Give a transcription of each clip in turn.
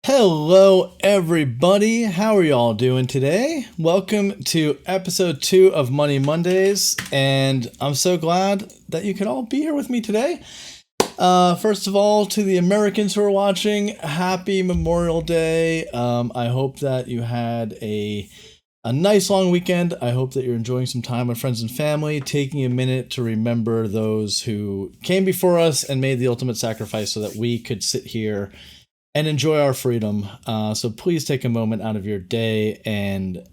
Hello, everybody. How are y'all doing today? Welcome to episode 2 of Money Mondays, and I'm so glad that you could all be here with me today. First of all, to the Americans who are watching, happy Memorial Day. I hope that you had a nice long weekend. I hope that you're enjoying some time with friends and family, taking a minute to remember those who came before us and made the ultimate sacrifice so that we could sit here and enjoy our freedom. So please take a moment out of your day and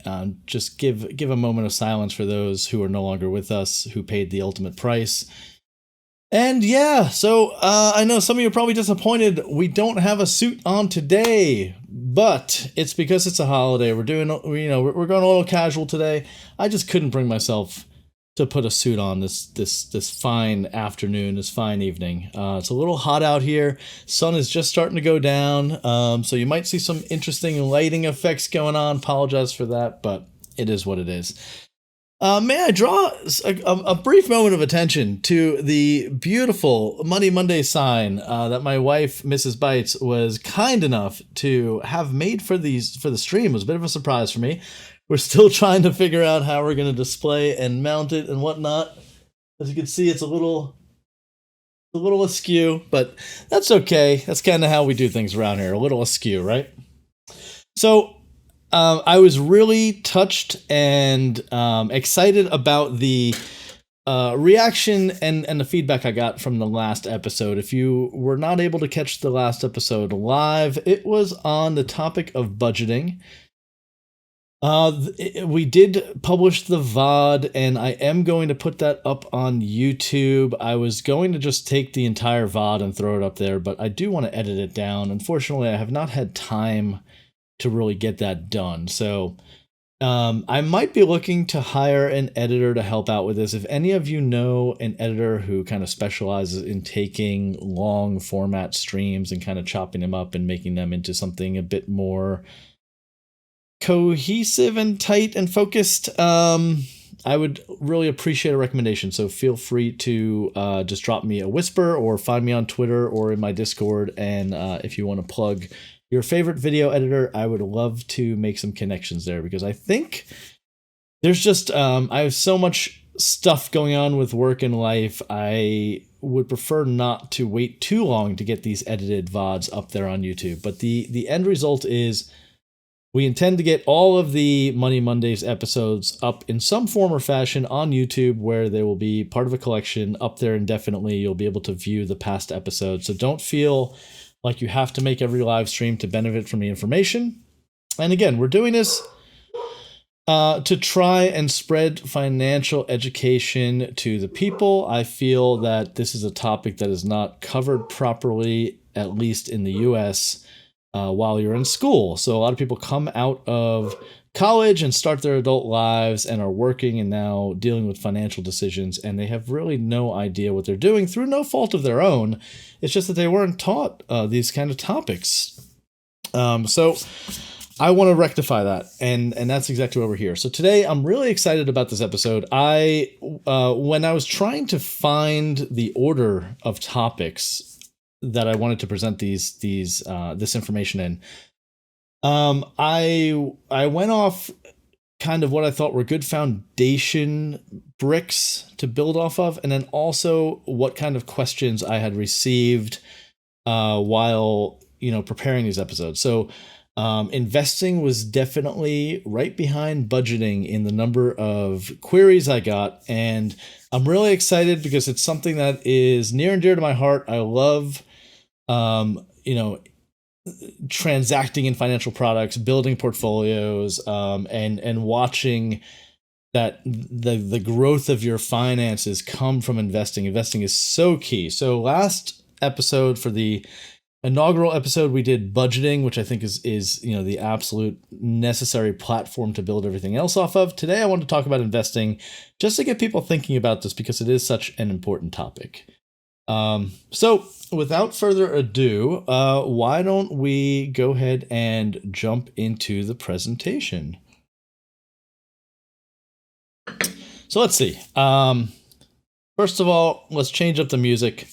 just give a moment of silence for those who are no longer with us, who paid the ultimate price. And yeah, so I know some of you are probably disappointed we don't have a suit on today, but it's because it's a holiday. We're going a little casual today. I just couldn't bring myself to put a suit on this fine afternoon, this fine evening. It's a little hot out here. Sun is just starting to go down, so you might see some interesting lighting effects going on. Apologize for that, but it is what it is. May I draw a brief moment of attention to the beautiful Money Monday sign that my wife, Mrs. Bites, was kind enough to have made for the stream. It was a bit of a surprise for me. We're still trying to figure out how we're going to display and mount it and whatnot. As you can see, it's a little askew, but that's okay. That's kind of how we do things around here. A little askew, right? So I was really touched and excited about the reaction and the feedback I got from the last episode. If you were not able to catch the last episode live, it was on the topic of budgeting. We did publish the VOD, and I am going to put that up on YouTube. I was going to just take the entire VOD and throw it up there, but I do want to edit it down. Unfortunately, I have not had time to really get that done. So I might be looking to hire an editor to help out with this. If any of you know an editor who kind of specializes in taking long format streams and kind of chopping them up and making them into something a bit more cohesive and tight and focused, I would really appreciate a recommendation. So feel free to just drop me a whisper or find me on Twitter or in my Discord. And if you want to plug your favorite video editor, I would love to make some connections there, because I think there's just I have so much stuff going on with work and life. I would prefer not to wait too long to get these edited VODs up there on YouTube. But the end result is we intend to get all of the Money Mondays episodes up in some form or fashion on YouTube, where they will be part of a collection up there indefinitely. You'll be able to view the past episodes. So don't feel like you have to make every live stream to benefit from the information. And again, we're doing this to try and spread financial education to the people. I feel that this is a topic that is not covered properly, at least in the US, while you're in school. So a lot of people come out of college and start their adult lives and are working and now dealing with financial decisions, and they have really no idea what they're doing through no fault of their own. It's just that they weren't taught these kind of topics. So I want to rectify that, and that's exactly why we're here. So today I'm really excited about this episode. When I was trying to find the order of topics that I wanted to present this information in, I went off kind of what I thought were good foundation bricks to build off of, and then also what kind of questions I had received while preparing these episodes. So investing was definitely right behind budgeting in the number of queries I got, and I'm really excited because it's something that is near and dear to my heart. I love transacting in financial products, building portfolios, and watching that the growth of your finances come from investing. Investing is so key. So last episode, for the inaugural episode, we did budgeting, which I think is the absolute necessary platform to build everything else off of. Today I want to talk about investing, just to get people thinking about this, because it is such an important topic. So without further ado, why don't we go ahead and jump into the presentation? So let's see. First of all, let's change up the music.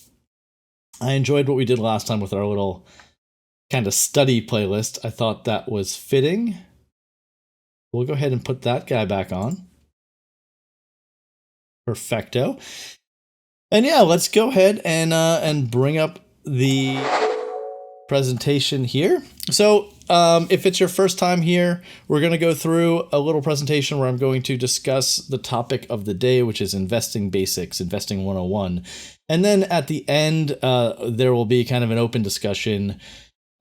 I enjoyed what we did last time with our little kind of study playlist, I thought that was fitting. We'll go ahead and put that guy back on. Perfecto. And yeah, let's go ahead and bring up the presentation here. So if it's your first time here, we're going to go through a little presentation where I'm going to discuss the topic of the day, which is investing basics, investing 101. And then at the end, there will be kind of an open discussion.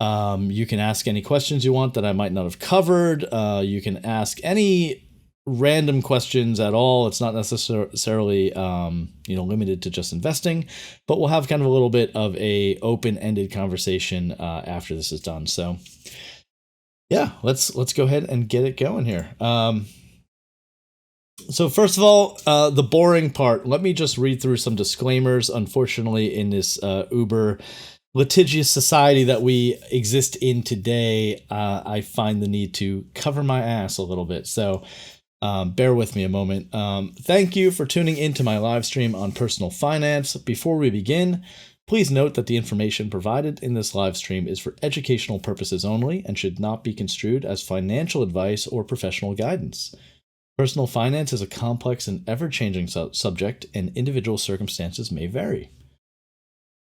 You can ask any questions you want that I might not have covered. You can ask any random questions at all. It's not necessarily limited to just investing, but we'll have kind of a little bit of a open-ended conversation after this is done. So yeah, let's go ahead and get it going here. So first of all, the boring part, let me just read through some disclaimers. Unfortunately, in this uber litigious society that we exist in today, I find the need to cover my ass a little bit. So bear with me a moment. Thank you for tuning into my live stream on personal finance. Before we begin, please note that the information provided in this live stream is for educational purposes only and should not be construed as financial advice or professional guidance. Personal finance is a complex and ever-changing subject, and individual circumstances may vary.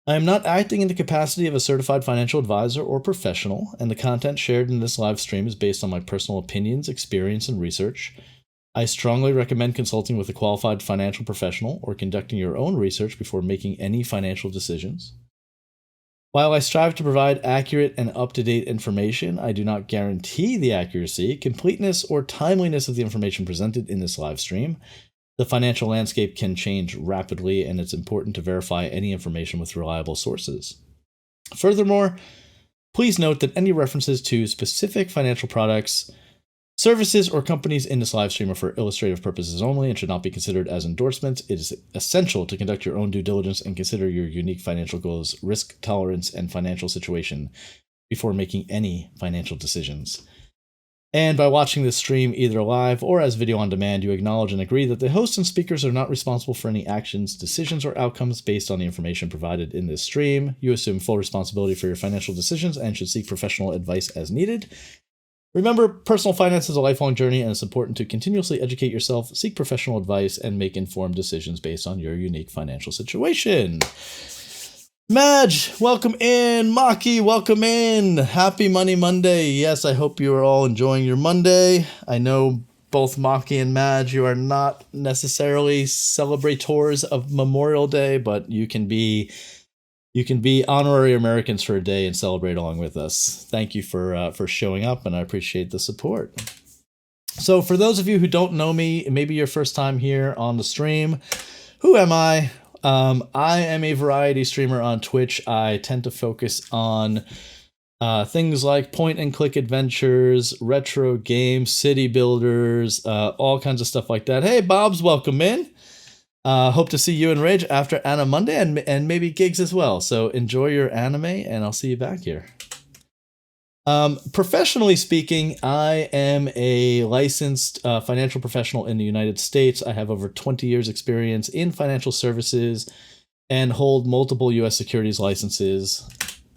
I am not acting in the capacity of a certified financial advisor or professional, and the content shared in this live stream is based on my personal opinions, experience, and research. I strongly recommend consulting with a qualified financial professional or conducting your own research before making any financial decisions. While I strive to provide accurate and up-to-date information, I do not guarantee the accuracy, completeness, or timeliness of the information presented in this live stream. The financial landscape can change rapidly, and it's important to verify any information with reliable sources. Furthermore, please note that any references to specific financial products, services, or companies in this live stream are for illustrative purposes only and should not be considered as endorsements. It is essential to conduct your own due diligence and consider your unique financial goals, risk tolerance, and financial situation before making any financial decisions. And by watching this stream either live or as video on demand, you acknowledge and agree that the hosts and speakers are not responsible for any actions, decisions, or outcomes based on the information provided in this stream. You assume full responsibility for your financial decisions and should seek professional advice as needed. Remember, personal finance is a lifelong journey, and it's important to continuously educate yourself, seek professional advice, and make informed decisions based on your unique financial situation. Madge, welcome in. Maki, welcome in. Happy Money Monday. Yes, I hope you are all enjoying your Monday. I know both Maki and Madge, you are not necessarily celebrators of Memorial Day, but you can be honorary Americans for a day and celebrate along with us. Thank you for showing up, and I appreciate the support. So for those of you who don't know me, maybe your first time here on the stream, who am I? I am a variety streamer on Twitch. I tend to focus on things like point-and-click adventures, retro games, city builders, all kinds of stuff like that. Hey, Bob's, welcome in. Hope to see you and Rage after Anime Monday and maybe gigs as well. So enjoy your anime, and I'll see you back here. Professionally speaking, I am a licensed financial professional in the United States. I have over 20 years experience in financial services and hold multiple U.S. securities licenses.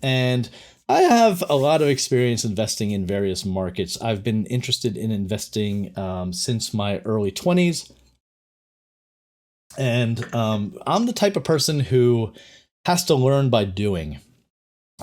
And I have a lot of experience investing in various markets. I've been interested in investing since my early 20s. And I'm the type of person who has to learn by doing.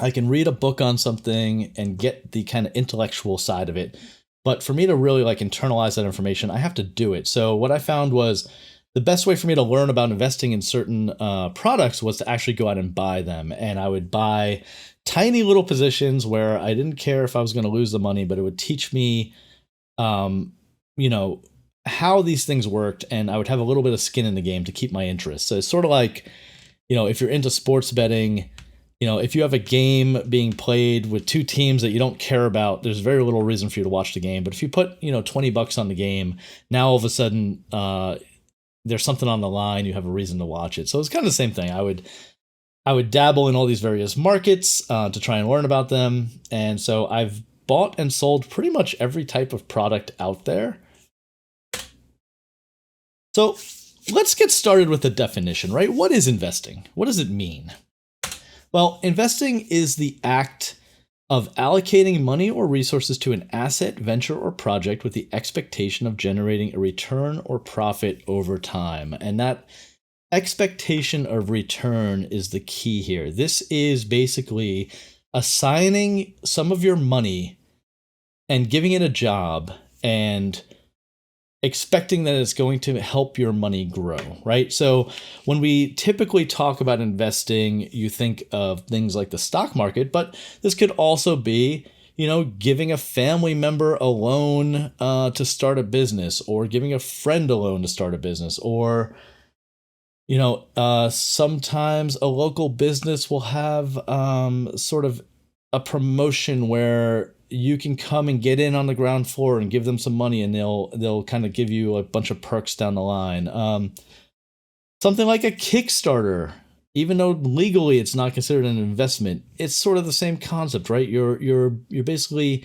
I can read a book on something and get the kind of intellectual side of it. But for me to really internalize that information, I have to do it. So what I found was the best way for me to learn about investing in certain products was to actually go out and buy them. And I would buy tiny little positions where I didn't care if I was going to lose the money, but it would teach me, how these things worked, and I would have a little bit of skin in the game to keep my interest. So it's sort of like, if you're into sports betting, if you have a game being played with two teams that you don't care about, there's very little reason for you to watch the game. But if you put, $20 on the game, now all of a sudden there's something on the line, you have a reason to watch it. So it's kind of the same thing. I would dabble in all these various markets to try and learn about them. And so I've bought and sold pretty much every type of product out there. So let's get started with the definition, right? What is investing? What does it mean? Well, investing is the act of allocating money or resources to an asset, venture, or project with the expectation of generating a return or profit over time. And that expectation of return is the key here. This is basically assigning some of your money and giving it a job and expecting that it's going to help your money grow, right? So when we typically talk about investing, you think of things like the stock market, but this could also be, giving a family member a loan to start a business, or giving a friend a loan to start a business, or sometimes a local business will have sort of a promotion where you can come and get in on the ground floor and give them some money, and they'll kind of give you a bunch of perks down the line. Something like a Kickstarter, even though legally it's not considered an investment, it's sort of the same concept, right? You're basically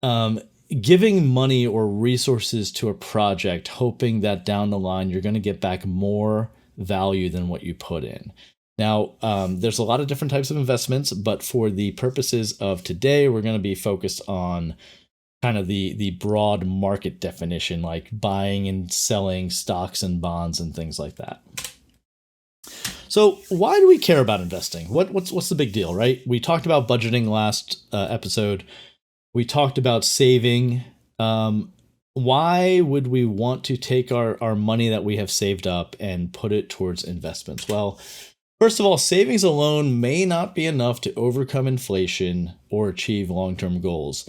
giving money or resources to a project, hoping that down the line you're going to get back more value than what you put in. Now, there's a lot of different types of investments, but for the purposes of today, we're going to be focused on kind of the broad market definition, like buying and selling stocks and bonds and things like that. So why do we care about investing? What's the big deal, right? We talked about budgeting last episode. We talked about saving. Why would we want to take our money that we have saved up and put it towards investments? Well, first of all, savings alone may not be enough to overcome inflation or achieve long-term goals.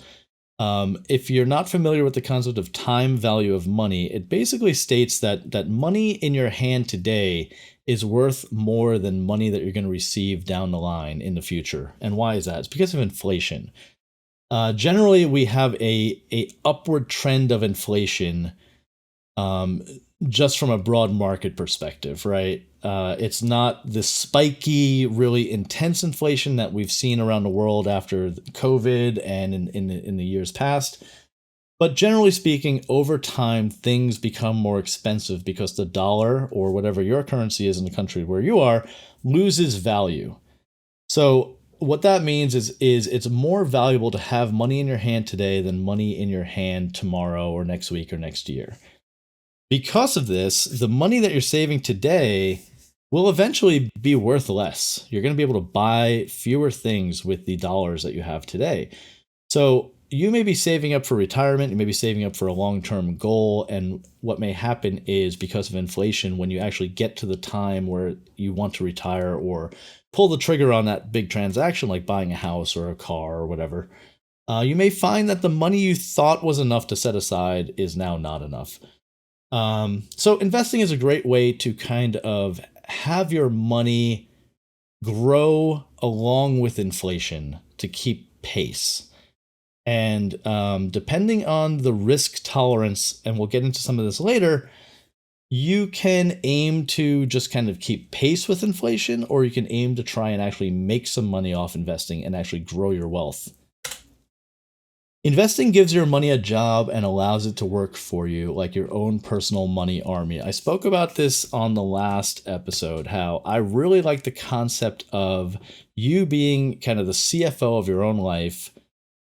If you're not familiar with the concept of time value of money, it basically states that money in your hand today is worth more than money that you're going to receive down the line in the future. And why is that? It's because of inflation. Generally, we have a upward trend of inflation just from a broad market perspective, right? It's not the spiky, really intense inflation that we've seen around the world after COVID and in the years past. But generally speaking, over time, things become more expensive because the dollar, or whatever your currency is in the country where you are, loses value. So what that means is it's more valuable to have money in your hand today than money in your hand tomorrow or next week or next year. Because of this, the money that you're saving today will eventually be worth less. You're going to be able to buy fewer things with the dollars that you have today. So you may be saving up for retirement, you may be saving up for a long-term goal, and what may happen is, because of inflation, when you actually get to the time where you want to retire or pull the trigger on that big transaction like buying a house or a car or whatever, you may find that the money you thought was enough to set aside is now not enough. So investing is a great way to kind of have your money grow along with inflation to keep pace. And depending on the risk tolerance, and we'll get into some of this later, you can aim to just kind of keep pace with inflation, or you can aim to try and actually make some money off investing and actually grow your wealth. Investing gives your money a job and allows it to work for you, like your own personal money army. I spoke about this on the last episode, how I really like the concept of you being kind of the CFO of your own life,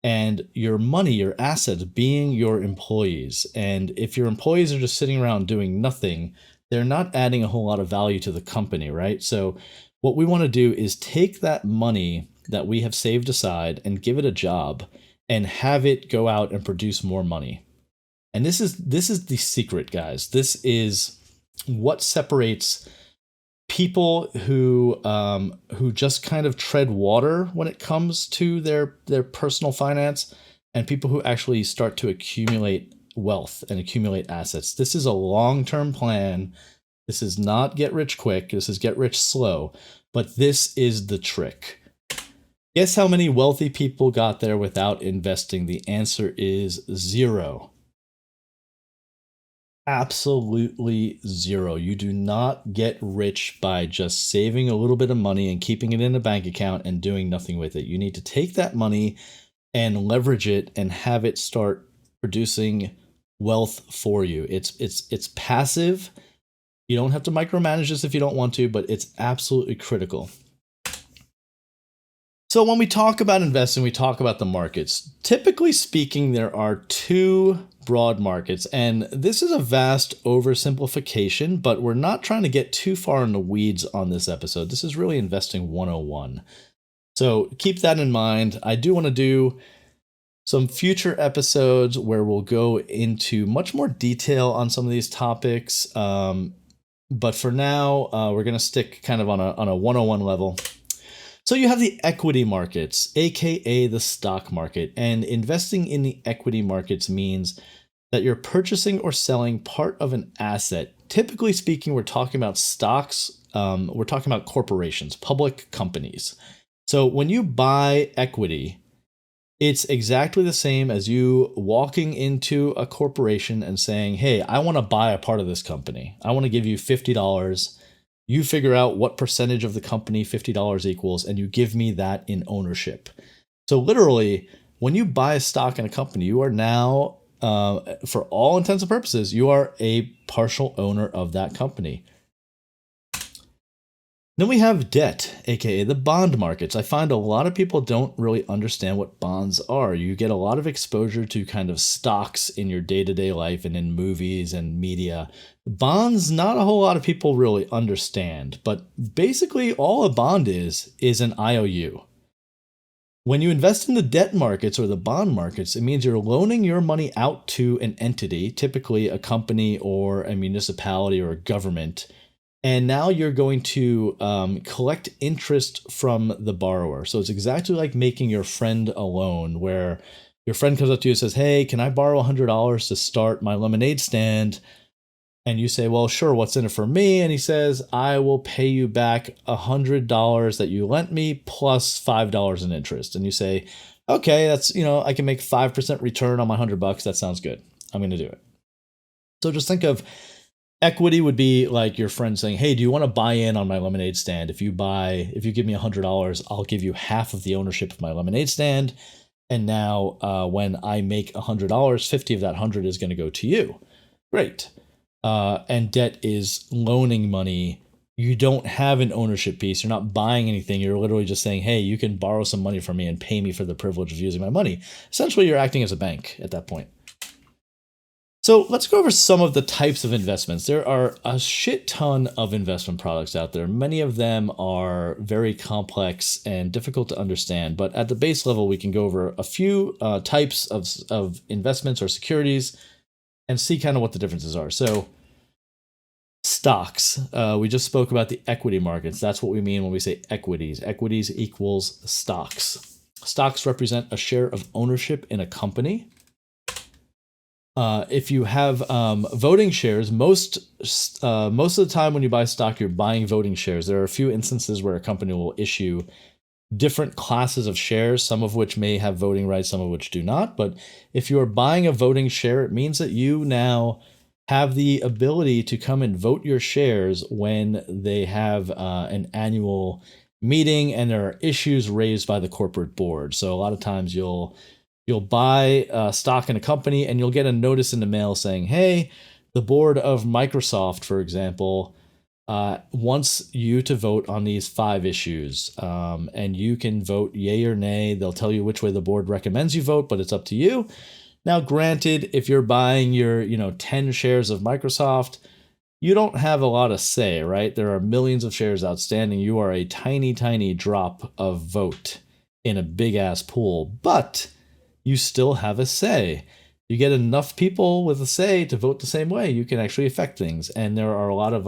and your money, your assets, being your employees. And if your employees are just sitting around doing nothing, they're not adding a whole lot of value to the company, right? So what we want to do is take that money that we have saved aside and give it a job and have it go out and produce more money. And this is the secret, guys. This is what separates people who just kind of tread water when it comes to their personal finance, and people who actually start to accumulate wealth and accumulate assets. This is a long-term plan. This is not get rich quick. This is get rich slow. But this is the trick. Guess how many wealthy people got there without investing? The answer is zero. Absolutely zero. You do not get rich by just saving a little bit of money and keeping it in a bank account and doing nothing with it. You need to take that money and leverage it and have it start producing wealth for you. It's passive. You don't have to micromanage this if you don't want to, but it's absolutely critical. So when we talk about investing, we talk about the markets. Typically speaking, there are two broad markets, and this is a vast oversimplification, but we're not trying to get too far in the weeds on this episode. This is really investing 101. So keep that in mind. I do want to do some future episodes where we'll go into much more detail on some of these topics. But for now, we're going to stick kind of on a 101 level. So you have the equity markets, aka the stock market, and investing in the equity markets means that you're purchasing or selling part of an asset. Typically speaking, we're talking about stocks. We're talking about corporations, public companies. So when you buy equity, it's exactly the same as you walking into a corporation and saying, hey, I want to buy a part of this company. I want to give you $50. You figure out what percentage of the company $50 equals, and you give me that in ownership. So literally, when you buy a stock in a company, you are now, for all intents and purposes, you are a partial owner of that company. Then we have debt, aka the bond markets. I find a lot of people don't really understand what bonds are. You get a lot of exposure to kind of stocks in your day-to-day life and in movies and media. Bonds, not a whole lot of people really understand, but basically all a bond is an IOU. When you invest in the debt markets or the bond markets, it means you're loaning your money out to an entity, typically a company or a municipality or a government. And now you're going to collect interest from the borrower. So it's exactly like making your friend a loan, where your friend comes up to you and says, hey, can I borrow $100 to start my lemonade stand? And you say, well, sure, what's in it for me? And he says, I will pay you back $100 that you lent me plus $5 in interest. And you say, okay, that's, I can make 5% return on my $100. That sounds good. I'm going to do it. So just think of equity would be like your friend saying, hey, do you want to buy in on my lemonade stand? If you give me $100, I'll give you half of the ownership of my lemonade stand. And now when I make $100, 50 of that 100 is going to go to you. Great. And debt is loaning money. You don't have an ownership piece. You're not buying anything. You're literally just saying, hey, you can borrow some money from me and pay me for the privilege of using my money. Essentially, you're acting as a bank at that point. So let's go over some of the types of investments. There are a shit ton of investment products out there. Many of them are very complex and difficult to understand, but at the base level, we can go over a few types of investments or securities and see kind of what the differences are. So stocks, we just spoke about the equity markets. That's what we mean when we say equities. Equities equals stocks. Stocks represent a share of ownership in a company. If you have voting shares, most of the time when you buy stock, you're buying voting shares. There are a few instances where a company will issue different classes of shares, some of which may have voting rights, some of which do not. But if you are buying a voting share, it means that you now have the ability to come and vote your shares when they have an annual meeting and there are issues raised by the corporate board. So a lot of times you'll buy stock in a company and you'll get a notice in the mail saying, hey, the board of Microsoft, for example, wants you to vote on these 5 issues. And you can vote yay or nay. They'll tell you which way the board recommends you vote, but it's up to you. Now, granted, if you're buying your 10 shares of Microsoft, you don't have a lot of say, right? There are millions of shares outstanding. You are a tiny, tiny drop of vote in a big ass pool, but you still have a say. You get enough people with a say to vote the same way, you can actually affect things. And there are a lot of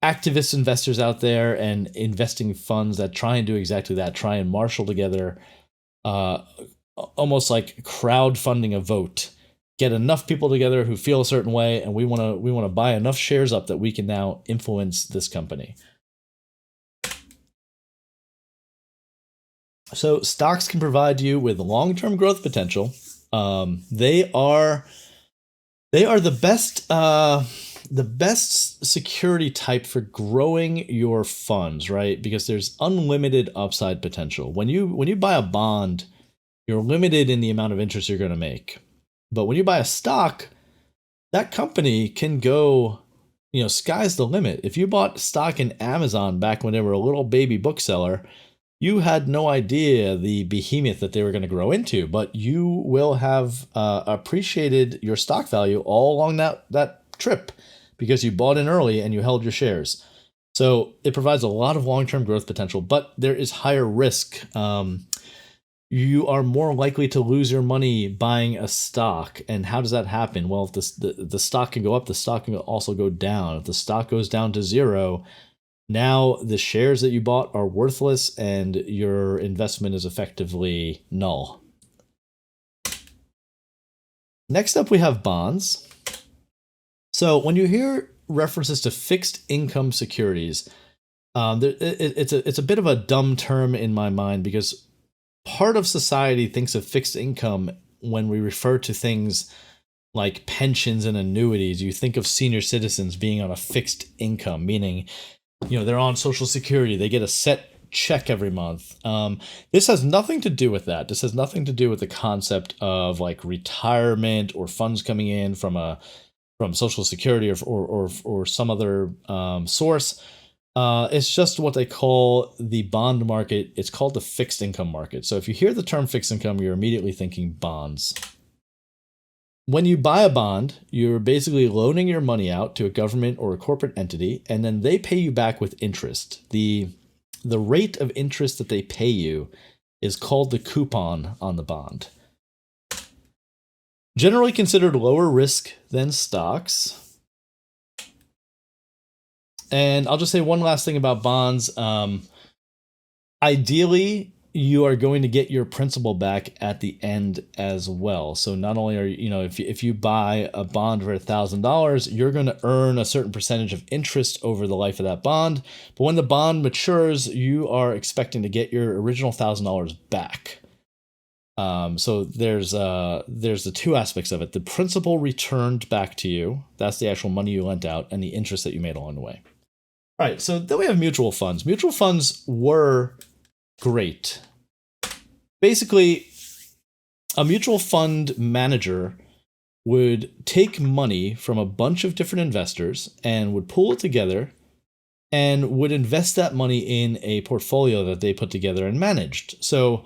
activist investors out there and investing funds that try and do exactly that, try and marshal together almost like crowdfunding a vote. Get enough people together who feel a certain way, and we want to buy enough shares up that we can now influence this company. So stocks can provide you with long-term growth potential. They are the best security type for growing your funds, right? Because there's unlimited upside potential. When you buy a bond, you're limited in the amount of interest you're going to make. But when you buy a stock, that company can go, sky's the limit. If you bought stock in Amazon back when they were a little baby bookseller, You had no idea the behemoth that they were going to grow into, but you will have appreciated your stock value all along that trip because you bought in early and you held your shares. So it provides a lot of long-term growth potential, but there is higher risk. You are more likely to lose your money buying a stock. And how does that happen? Well, if the stock can go up, the stock can also go down. If the stock goes down to zero, now the shares that you bought are worthless and your investment is effectively null. Next up, we have bonds. So when you hear references to fixed income securities, it's a bit of a dumb term in my mind because part of society thinks of fixed income when we refer to things like pensions and annuities. You think of senior citizens being on a fixed income, meaning, they're on Social Security. They get a set check every month. This has nothing to do with that. This has nothing to do with the concept of like retirement or funds coming in from Social Security or some other source. It's just what they call the bond market. It's called the fixed income market. So if you hear the term fixed income, you're immediately thinking bonds. When you buy a bond, you're basically loaning your money out to a government or a corporate entity, and then they pay you back with interest. The rate of interest that they pay you is called the coupon on the bond. Generally considered lower risk than stocks. And I'll just say one last thing about bonds. Ideally, you are going to get your principal back at the end as well. So not only are you, if you buy a bond for $1,000, you're going to earn a certain percentage of interest over the life of that bond. But when the bond matures, you are expecting to get your original $1,000 back. So there's the two aspects of it: the principal returned back to you, that's the actual money you lent out, and the interest that you made along the way. All right, so then we have mutual funds. Mutual funds were great. Basically, a mutual fund manager would take money from a bunch of different investors and would pool it together and would invest that money in a portfolio that they put together and managed. So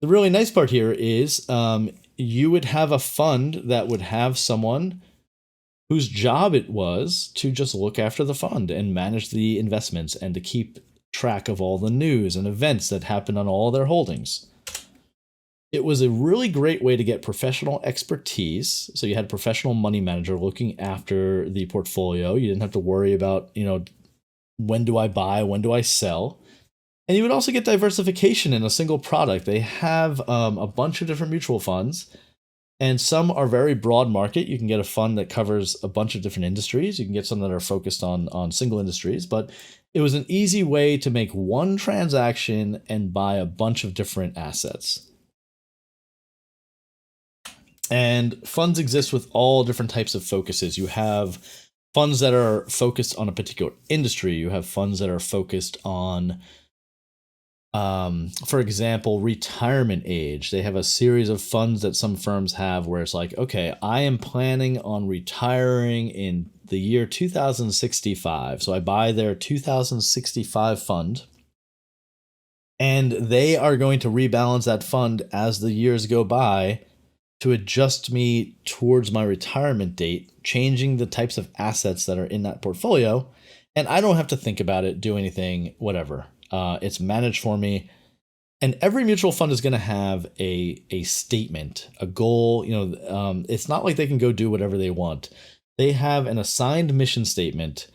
the really nice part here is you would have a fund that would have someone whose job it was to just look after the fund and manage the investments and to keep track of all the news and events that happen on all their holdings. It was a really great way to get professional expertise. So you had a professional money manager looking after the portfolio. You didn't have to worry about, when do I buy, when do I sell? And you would also get diversification in a single product. They have a bunch of different mutual funds, and some are very broad market. You can get a fund that covers a bunch of different industries. You can get some that are focused on single industries, but it was an easy way to make one transaction and buy a bunch of different assets. And funds exist with all different types of focuses. You have funds that are focused on a particular industry. You have funds that are focused on, for example, retirement age. They have a series of funds that some firms have where it's like, okay, I am planning on retiring in the year 2065. So I buy their 2065 fund, and they are going to rebalance that fund as the years go by to adjust me towards my retirement date, changing the types of assets that are in that portfolio. And I don't have to think about it, do anything, whatever. It's managed for me. And every mutual fund is going to have a statement, a goal. It's not like they can go do whatever they want. They have an assigned mission statement.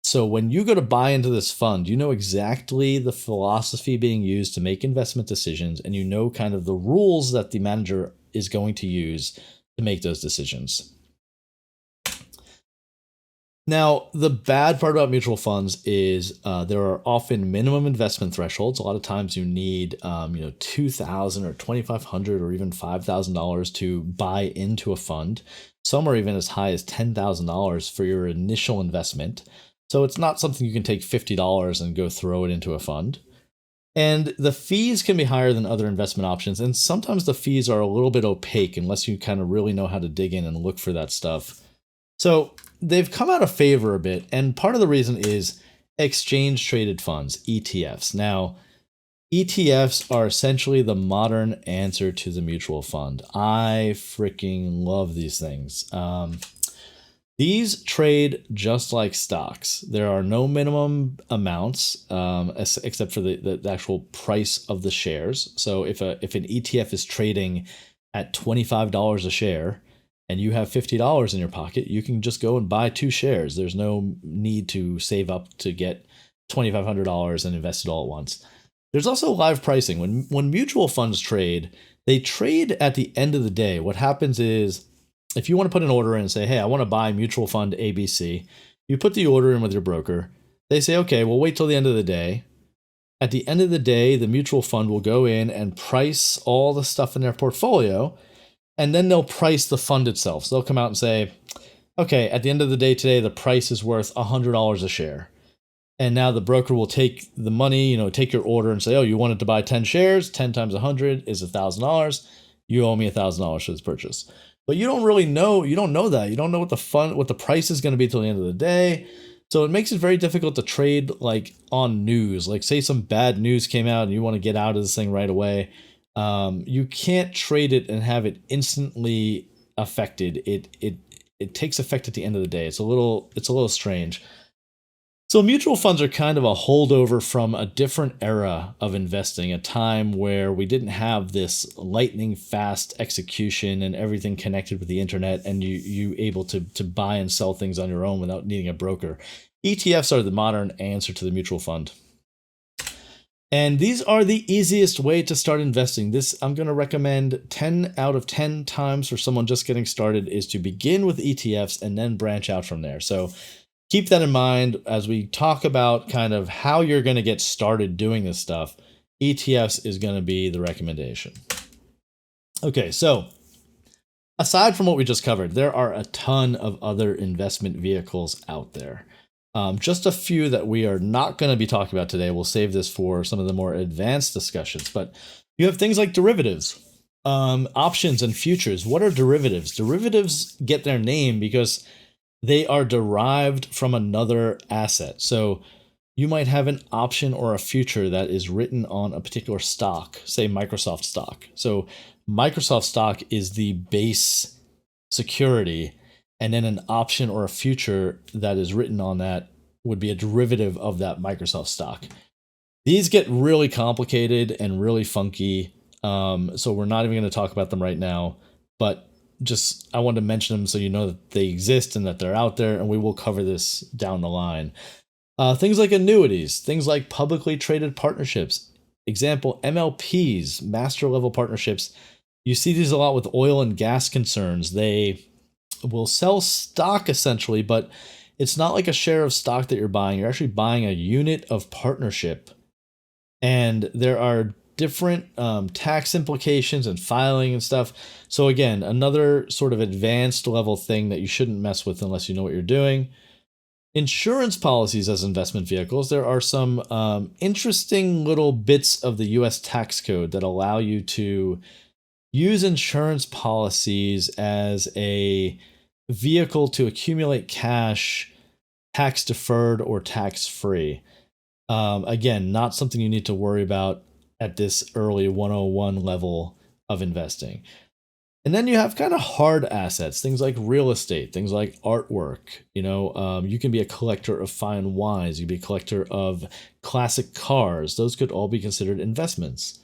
So when you go to buy into this fund, you know exactly the philosophy being used to make investment decisions, and you know kind of the rules that the manager is going to use to make those decisions. Now, the bad part about mutual funds is there are often minimum investment thresholds. A lot of times you need, $2,000 or $2,500 or even $5,000 to buy into a fund. Some are even as high as $10,000 for your initial investment. So it's not something you can take $50 and go throw it into a fund. And the fees can be higher than other investment options. And sometimes the fees are a little bit opaque unless you kind of really know how to dig in and look for that stuff. So they've come out of favor a bit. And part of the reason is exchange traded funds, ETFs. Now, ETFs are essentially the modern answer to the mutual fund. I freaking love these things. These trade just like stocks. There are no minimum amounts except for the actual price of the shares. So if an ETF is trading at $25 a share and you have $50 in your pocket, you can just go and buy 2 shares. There's no need to save up to get $2,500 and invest it all at once. There's also live pricing. When mutual funds trade, they trade at the end of the day. What happens is, if you want to put an order in and say, hey, I want to buy mutual fund ABC, you put the order in with your broker. They say, okay, we'll wait till the end of the day. At the end of the day, the mutual fund will go in and price all the stuff in their portfolio, and then they'll price the fund itself. So they'll come out and say, okay, at the end of the day today, the price is worth $100 a share. And now the broker will take the money, take your order and say, oh, you wanted to buy 10 shares, 10 times 100 is $1,000. You owe me $1,000 for this purchase. But you don't really know, you don't know that. You don't know what the price is going to be till the end of the day. So it makes it very difficult to trade like on news. Like say some bad news came out and you want to get out of this thing right away. You can't trade it and have it instantly affected. It takes effect at the end of the day. It's a little strange. So mutual funds are kind of a holdover from a different era of investing, a time where we didn't have this lightning fast execution and everything connected with the internet and you able to buy and sell things on your own without needing a broker. ETFs are the modern answer to the mutual fund. And these are the easiest way to start investing. This I'm going to recommend 10 out of 10 times for someone just getting started is to begin with ETFs and then branch out from there. So keep that in mind as we talk about kind of how you're going to get started doing this stuff. ETFs is going to be the recommendation. Okay, so aside from what we just covered, there are a ton of other investment vehicles out there. Just a few that we are not going to be talking about today. We'll save this for some of the more advanced discussions. But you have things like derivatives, options, and futures. What are derivatives? Derivatives get their name because they are derived from another asset. So you might have an option or a future that is written on a particular stock, say Microsoft stock. So Microsoft stock is the base security, and then an option or a future that is written on that would be a derivative of that Microsoft stock. These get really complicated and really funky, so we're not even going to talk about them right now, but just I wanted to mention them so you know that they exist and that they're out there, and we will cover this down the line. Things like annuities, things like publicly traded partnerships. Example, MLPs, master level partnerships. You see these a lot with oil and gas concerns. They will sell stock essentially, but it's not like a share of stock that you're buying. You're actually buying a unit of partnership. And there are different tax implications and filing and stuff. So again, another sort of advanced level thing that you shouldn't mess with unless you know what you're doing. Insurance policies as investment vehicles. There are some interesting little bits of the US tax code that allow you to use insurance policies as a vehicle to accumulate cash, tax deferred or tax free. Again, not something you need to worry about at this early 101 level of investing. And then you have kind of hard assets, things like real estate, things like artwork. You can be a collector of fine wines. You can be a collector of classic cars. Those could all be considered investments.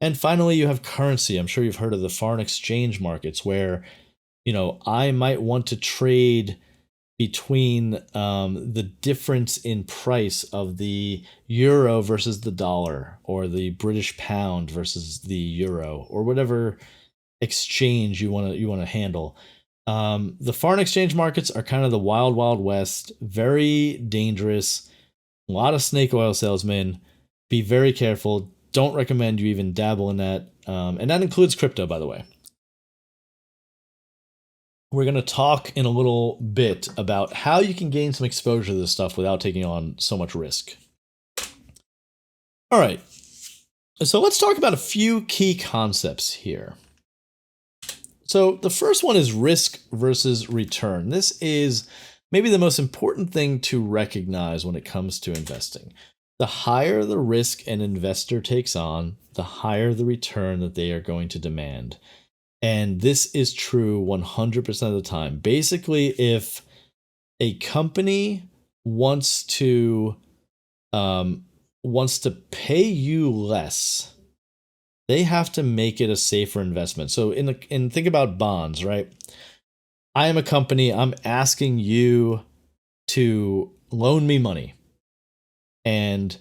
And finally, you have currency. I'm sure you've heard of the foreign exchange markets where, I might want to trade between the difference in price of the euro versus the dollar, or the British pound versus the euro, or whatever exchange you want to handle. The foreign exchange markets are kind of the wild, wild west, very dangerous, a lot of snake oil salesmen. Be very careful. Don't recommend you even dabble in that. And that includes crypto, by the way. We're going to talk in a little bit about how you can gain some exposure to this stuff without taking on so much risk. All right. So let's talk about a few key concepts here. So the first one is risk versus return. This is maybe the most important thing to recognize when it comes to investing. The higher the risk an investor takes on, the higher the return that they are going to demand. And this is true 100% of the time. Basically, if a company wants to pay you less, they have to make it a safer investment. So think about bonds, right? I am a company, I'm asking you to loan me money. And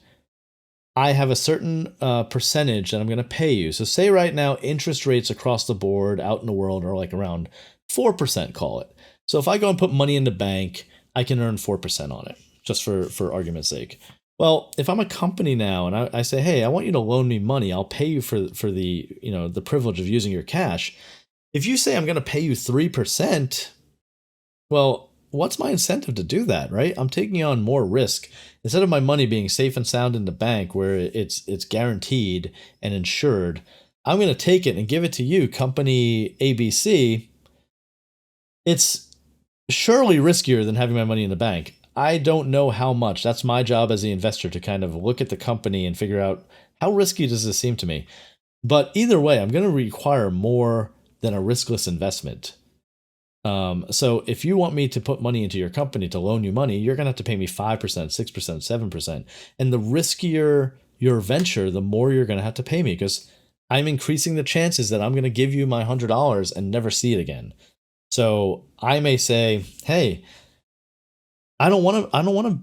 I have a certain percentage that I'm going to pay you. So say right now, interest rates across the board out in the world are like around 4%, call it. So if I go and put money in the bank, I can earn 4% on it, just for argument's sake. Well, if I'm a company now and I say, hey, I want you to loan me money, I'll pay you for the the privilege of using your cash. If you say I'm going to pay you 3%, well, what's my incentive to do that, right? I'm taking on more risk. Instead of my money being safe and sound in the bank where it's guaranteed and insured, I'm going to take it and give it to you, company ABC. It's surely riskier than having my money in the bank. I don't know how much. That's my job as the investor to kind of look at the company and figure out how risky does this seem to me. But either way, I'm going to require more than a riskless investment. So if you want me to put money into your company to loan you money, you're going to have to pay me 5%, 6%, 7%. And the riskier your venture, the more you're going to have to pay me because I'm increasing the chances that I'm going to give you my $100 and never see it again. So I may say, hey, I don't want to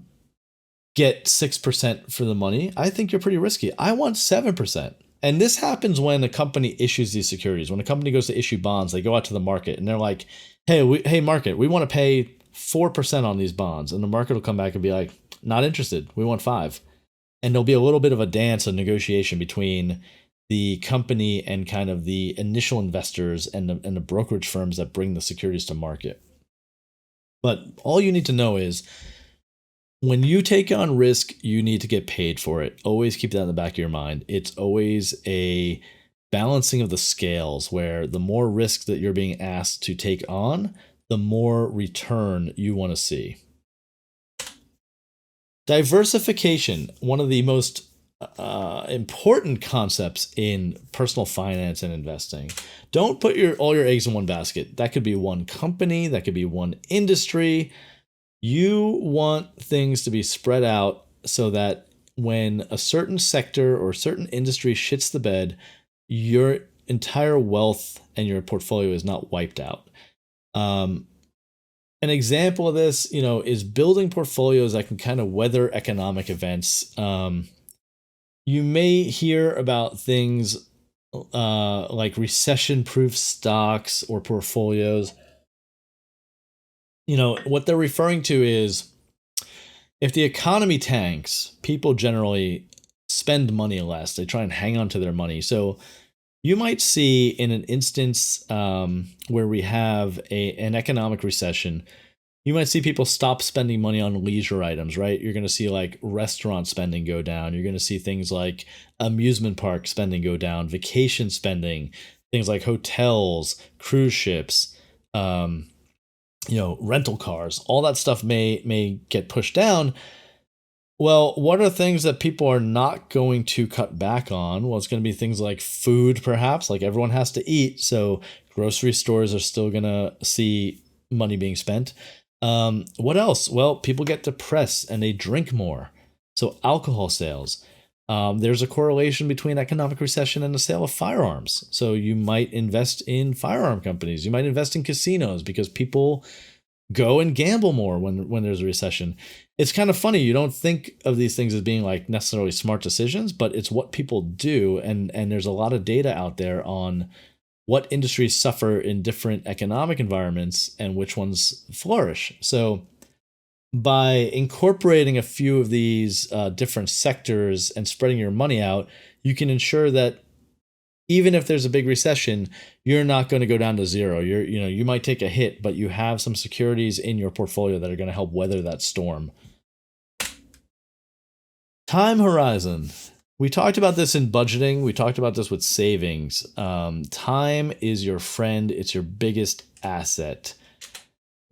get 6% for the money. I think you're pretty risky. I want 7%. And this happens when a company issues these securities. When a company goes to issue bonds, they go out to the market and they're like, hey, market, we want to pay 4% on these bonds. And the market will come back and be like, not interested. We want 5%. And there'll be a little bit of a dance, a negotiation between the company and kind of the initial investors and the brokerage firms that bring the securities to market. But all you need to know is when you take on risk, you need to get paid for it. Always keep that in the back of your mind. It's always a balancing of the scales where the more risk that you're being asked to take on, the more return you want to see. Diversification, one of the most important concepts in personal finance and investing. Don't put all your eggs in one basket. That could be one company, that could be one industry. You want things to be spread out so that when a certain sector or certain industry shits the bed, your entire wealth and your portfolio is not wiped out. An example of this, is building portfolios that can kind of weather economic events. You may hear about things like recession-proof stocks or portfolios. What they're referring to is if the economy tanks, people generally spend money less. They try and hang on to their money. So you might see in an instance where we have an economic recession, you might see people stop spending money on leisure items, right? You're going to see like restaurant spending go down. You're going to see things like amusement park spending go down, vacation spending, things like hotels, cruise ships, rental cars, all that stuff may get pushed down. Well, what are things that people are not going to cut back on? Well, it's going to be things like food, perhaps, like everyone has to eat. So grocery stores are still going to see money being spent. What else? Well, people get depressed and they drink more. So alcohol sales. There's a correlation between economic recession and the sale of firearms. So you might invest in firearm companies. You might invest in casinos because people go and gamble more when there's a recession. It's kind of funny. You don't think of these things as being like necessarily smart decisions, but it's what people do. And there's a lot of data out there on what industries suffer in different economic environments and which ones flourish. So by incorporating a few of these different sectors and spreading your money out, you can ensure that even if there's a big recession, you're not going to go down to zero. You might take a hit, but you have some securities in your portfolio that are going to help weather that storm. Time horizon. We talked about this in budgeting. We talked about this with savings. Time is your friend. It's your biggest asset.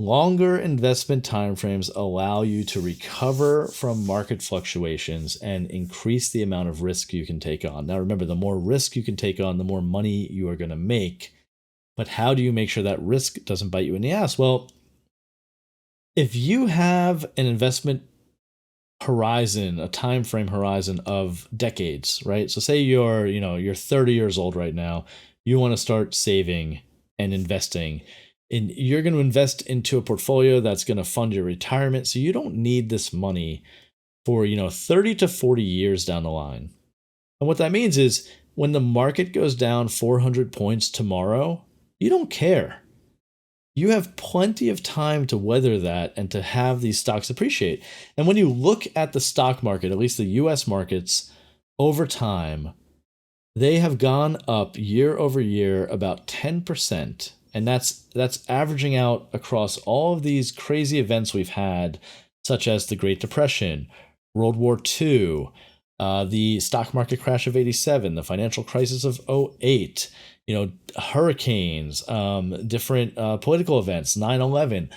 Longer investment timeframes allow you to recover from market fluctuations and increase the amount of risk you can take on. Now, remember, the more risk you can take on, the more money you are going to make. But how do you make sure that risk doesn't bite you in the ass? Well, if you have an investment horizon, a time frame horizon of decades, right? So say you're 30 years old right now, you want to start saving and investing, and you're going to invest into a portfolio that's going to fund your retirement. So you don't need this money for, 30 to 40 years down the line. And what that means is when the market goes down 400 points tomorrow, you don't care. You have plenty of time to weather that and to have these stocks appreciate. And when you look at the stock market, at least the US markets, over time, they have gone up year over year about 10%. And that's averaging out across all of these crazy events we've had, such as the Great Depression, World War II, the stock market crash of 87, the financial crisis of 08, hurricanes, different political events, 9/11.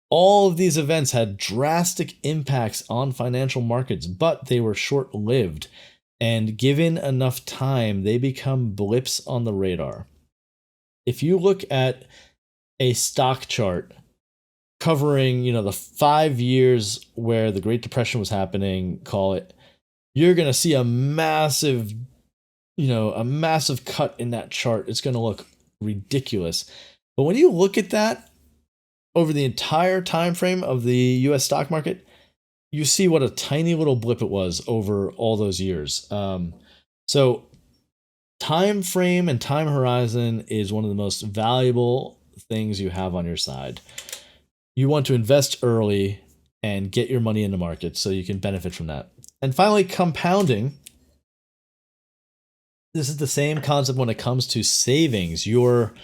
All of these events had drastic impacts on financial markets, but they were short-lived. And given enough time, they become blips on the radar. If you look at a stock chart covering, the 5 years where the Great Depression was happening, call it, you're going to see a massive cut in that chart. It's going to look ridiculous. But when you look at that over the entire time frame of the US stock market, you see what a tiny little blip it was over all those years. So time frame and time horizon is one of the most valuable things you have on your side. You want to invest early and get your money in the market so you can benefit from that. And finally, compounding. This is the same concept when it comes to savings. Your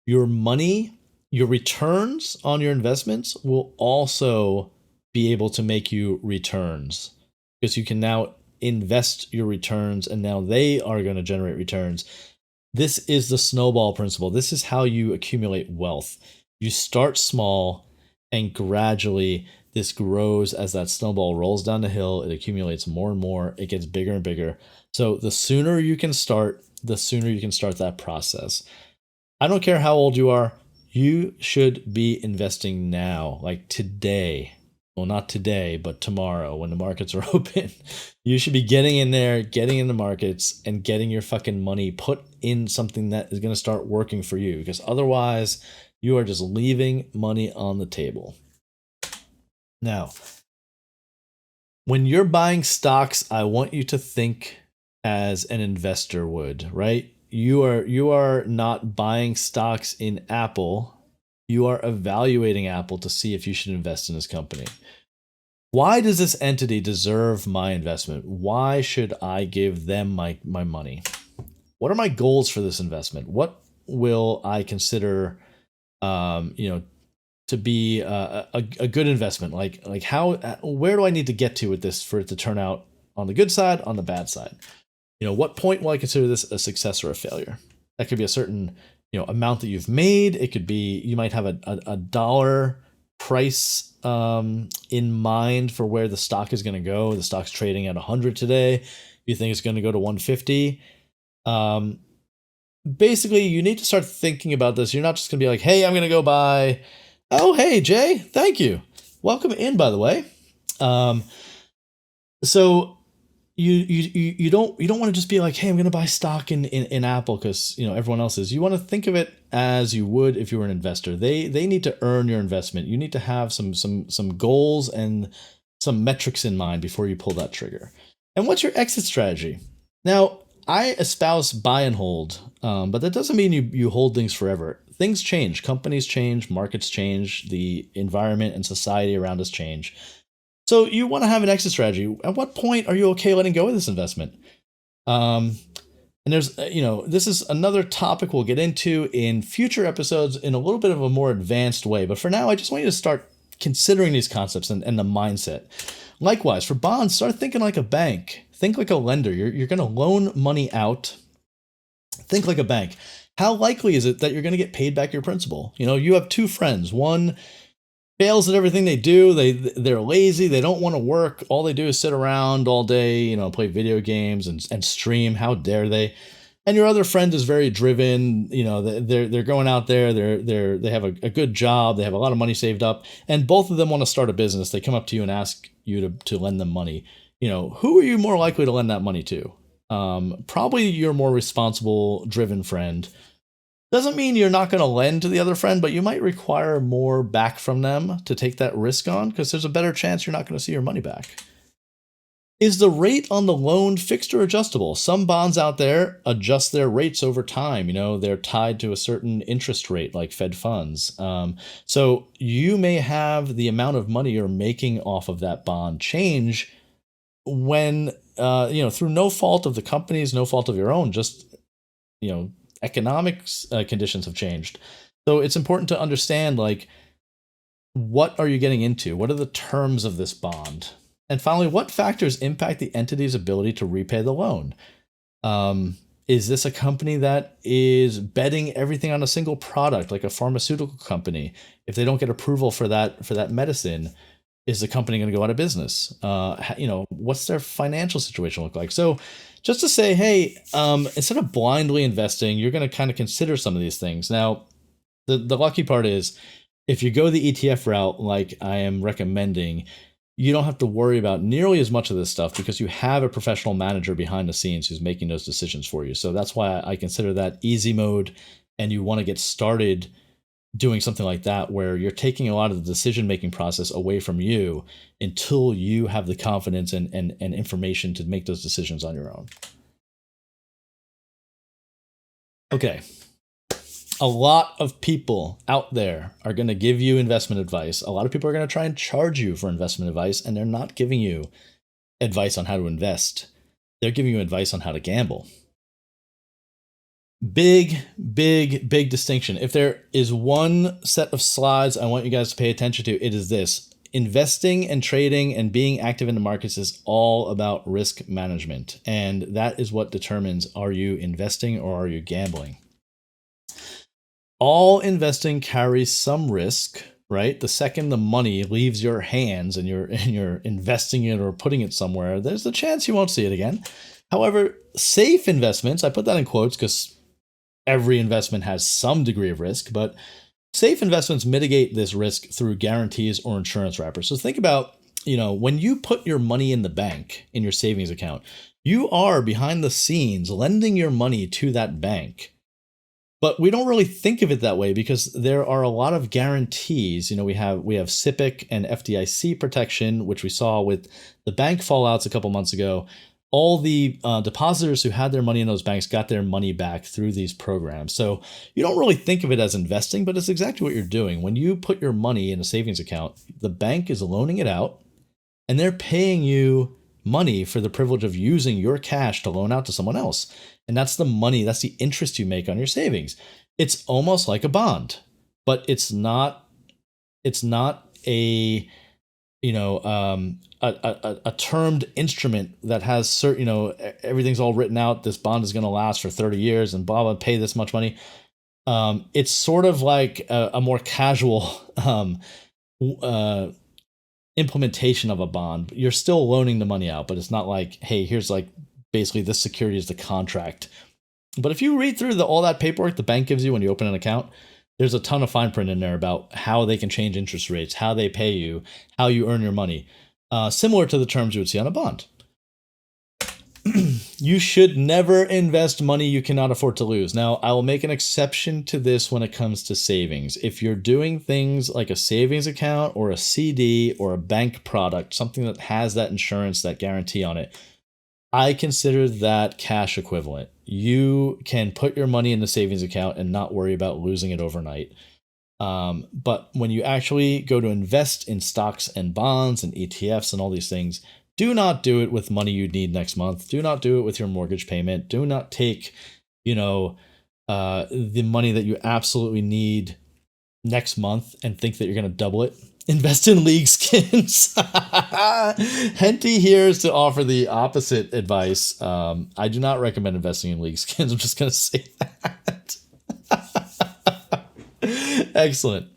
money, your returns on your investments will also be able to make you returns, because you can now invest your returns and now they are going to generate returns. This is the snowball principle. This is how you accumulate wealth. You start small and gradually this grows as that snowball rolls down the hill. It accumulates more and more. It gets bigger and bigger. So the sooner you can start, the sooner you can start that process. I don't care how old you are. You should be investing now, like today. Well, not today, but tomorrow when the markets are open. You should be getting in there, getting in the markets, and getting your fucking money put in something that is going to start working for you, because otherwise you are just leaving money on the table. Now, when you're buying stocks, I want you to think as an investor would, right? You are not buying stocks in Apple. You are evaluating Apple to see if you should invest in this company. Why does this entity deserve my investment? Why should I give them my money? What are my goals for this investment? What will I consider, to be a good investment? Like how, where do I need to get to with this for it to turn out on the good side, on the bad side? What point will I consider this a success or a failure? That could be a certain, amount that you've made. It could be, you might have a dollar price in mind for where the stock is going to go. The stock's trading at 100 today. You think it's going to go to 150. Basically, you need to start thinking about this. You're not just going to be like, hey, I'm going to go buy. Oh, hey, Jay, thank you. Welcome in, by the way. So you don't want to just be like, hey, I'm going to buy stock in Apple because everyone else is. You want to think of it as you would if you were an investor. They need to earn your investment. You need to have some goals and some metrics in mind before you pull that trigger. And what's your exit strategy? Now, I espouse buy and hold, but that doesn't mean you hold things forever. Things change, companies change, markets change, the environment and society around us change. So you want to have an exit strategy. At what point are you okay letting go of this investment? And there's, this is another topic we'll get into in future episodes in a little bit of a more advanced way. But for now, I just want you to start considering these concepts and the mindset. Likewise, for bonds, start thinking like a bank. Think like a lender. You're going to loan money out. Think like a bank. How likely is it that you're going to get paid back your principal? You have two friends. One fails at everything they do. They're lazy. They don't want to work. All they do is sit around all day, play video games and stream. How dare they? And your other friend is very driven. They're going out there. They have a good job. They have a lot of money saved up, and both of them want to start a business. They come up to you and ask you to lend them money. Who are you more likely to lend that money to? Probably your more responsible, driven friend. Doesn't mean you're not going to lend to the other friend, but you might require more back from them to take that risk on, because there's a better chance you're not going to see your money back. Is the rate on the loan fixed or adjustable? Some bonds out there adjust their rates over time. They're tied to a certain interest rate, like Fed funds. So you may have the amount of money you're making off of that bond change when, through no fault of the company's, no fault of your own, just, economics conditions have changed. So it's important to understand, like, what are you getting into? What are the terms of this bond? And finally, what factors impact the entity's ability to repay the loan? Is this a company that is betting everything on a single product, like a pharmaceutical company? If they don't get approval for that medicine, is the company going to go out of business? What's their financial situation look like? So just to say, hey, instead of blindly investing, you're going to kind of consider some of these things. Now, the lucky part is, if you go the ETF route, like I am recommending, you don't have to worry about nearly as much of this stuff, because you have a professional manager behind the scenes who's making those decisions for you. So that's why I consider that easy mode, and you want to get started doing something like that, where you're taking a lot of the decision-making process away from you until you have the confidence and information to make those decisions on your own. Okay. A lot of people out there are going to give you investment advice. A lot of people are going to try and charge you for investment advice, and they're not giving you advice on how to invest. They're giving you advice on how to gamble. Big distinction. If there is one set of slides I want you guys to pay attention to, it is this. Investing and trading and being active in the markets is all about risk management. And that is what determines, are you investing or are you gambling? All investing carries some risk, right? The second the money leaves your hands and you're investing it or putting it somewhere, there's a chance you won't see it again. However, safe investments, I put that in quotes because every investment has some degree of risk, but safe investments mitigate this risk through guarantees or insurance wrappers. So think about, when you put your money in the bank, in your savings account, you are behind the scenes lending your money to that bank. But we don't really think of it that way, because there are a lot of guarantees. We have SIPC and FDIC protection, which we saw with the bank fallouts a couple months ago. All the depositors who had their money in those banks got their money back through these programs. So you don't really think of it as investing, but it's exactly what you're doing. When you put your money in a savings account, the bank is loaning it out, and they're paying you money for the privilege of using your cash to loan out to someone else. And that's the money, that's the interest you make on your savings. It's almost like a bond, but it's not a termed instrument that has certain, everything's all written out. This bond is going to last for 30 years and blah, blah, pay this much money. It's sort of like a more casual implementation of a bond. You're still loaning the money out, but it's not like, hey, here's like basically this security is the contract. But if you read through all that paperwork the bank gives you when you open an account, there's a ton of fine print in there about how they can change interest rates, how they pay you, how you earn your money, similar to the terms you would see on a bond. You should never invest money you cannot afford to lose. Now, I will make an exception to this when it comes to savings. If you're doing things like a savings account or a CD or a bank product, something that has that insurance, that guarantee on it, I consider that cash equivalent. You can put your money in the savings account and not worry about losing it overnight. But when you actually go to invest in stocks and bonds and ETFs and all these things, do not do it with money you need next month. Do not do it with your mortgage payment. Do not take, the money that you absolutely need next month and think that you're going to double it. Invest in League Skins. Henty here is to offer the opposite advice. I do not recommend investing in League Skins. I'm just going to say that. Excellent.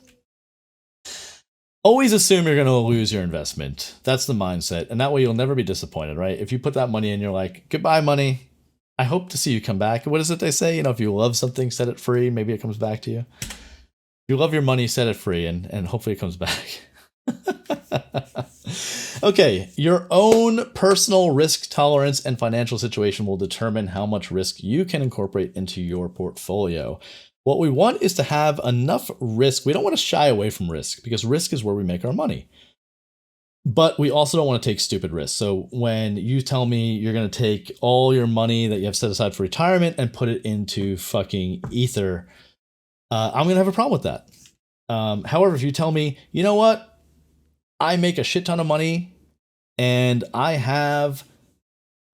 always assume you're going to lose your investment. That's the mindset. And that way you'll never be disappointed, right? If you put that money in, you're like, goodbye, money. I hope to see you come back. What is it they say? You know, if you love something, set it free. Maybe it comes back to you. If you love your money, set it free, and hopefully it comes back. Okay, your own personal risk tolerance and financial situation will determine how much risk you can incorporate into your portfolio. What we want is to have enough risk. We don't want to shy away from risk because risk is where we make our money. But we also don't want to take stupid risks. So when you tell me you're going to take all your money that you have set aside for retirement and put it into fucking Ether, I'm going to have a problem with that. However, if you tell me, you know what? I make a shit ton of money and I have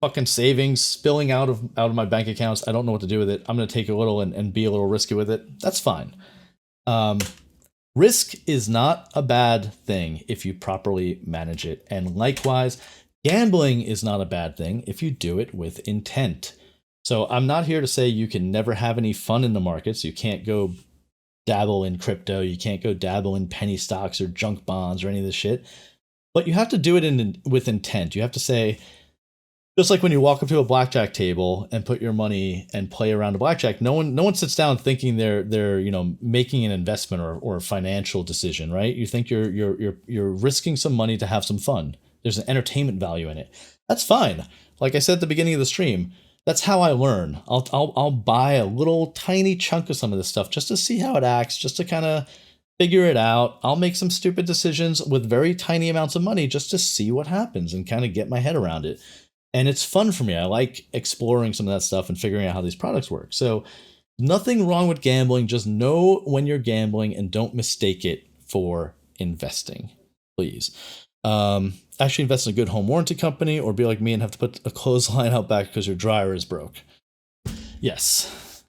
fucking savings spilling out of my bank accounts. I don't know what to do with it. I'm going to take a little and be a little risky with it. That's fine. Risk is not a bad thing if you properly manage it. And likewise, gambling is not a bad thing if you do it with intent. So I'm not here to say you can never have any fun in the markets. You can't go dabble in crypto. You can't go dabble in penny stocks or junk bonds or any of this shit. But you have to do it with intent. You have to say, just like when you walk up to a blackjack table and put your money and play around a blackjack, no one sits down thinking they're making an investment or a financial decision, right? You think you're risking some money to have some fun. There's an entertainment value in it. That's fine. Like I said at the beginning of the stream, that's how I learn. I'll buy a little tiny chunk of some of this stuff just to see how it acts, just to kind of figure it out. I'll make some stupid decisions with very tiny amounts of money just to see what happens and kind of get my head around it. And it's fun for me. I like exploring some of that stuff and figuring out how these products work. So nothing wrong with gambling. Just know when you're gambling and don't mistake it for investing, please. Actually invest in a good home warranty company, or be like me and have to put a clothesline out back because your dryer is broke. Yes.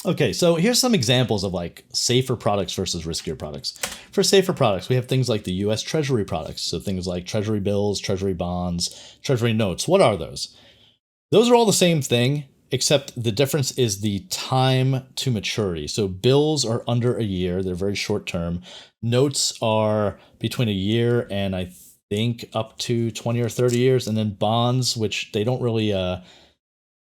Okay, so here's some examples of like safer products versus riskier products. For safer products, we have things like the US Treasury products. So things like Treasury bills, Treasury bonds, Treasury notes. What are those? Those are all the same thing, except the difference is the time to maturity. So bills are under a year. They're very short term. Notes are between a year and I think up to 20 or 30 years. And then bonds, which they don't really,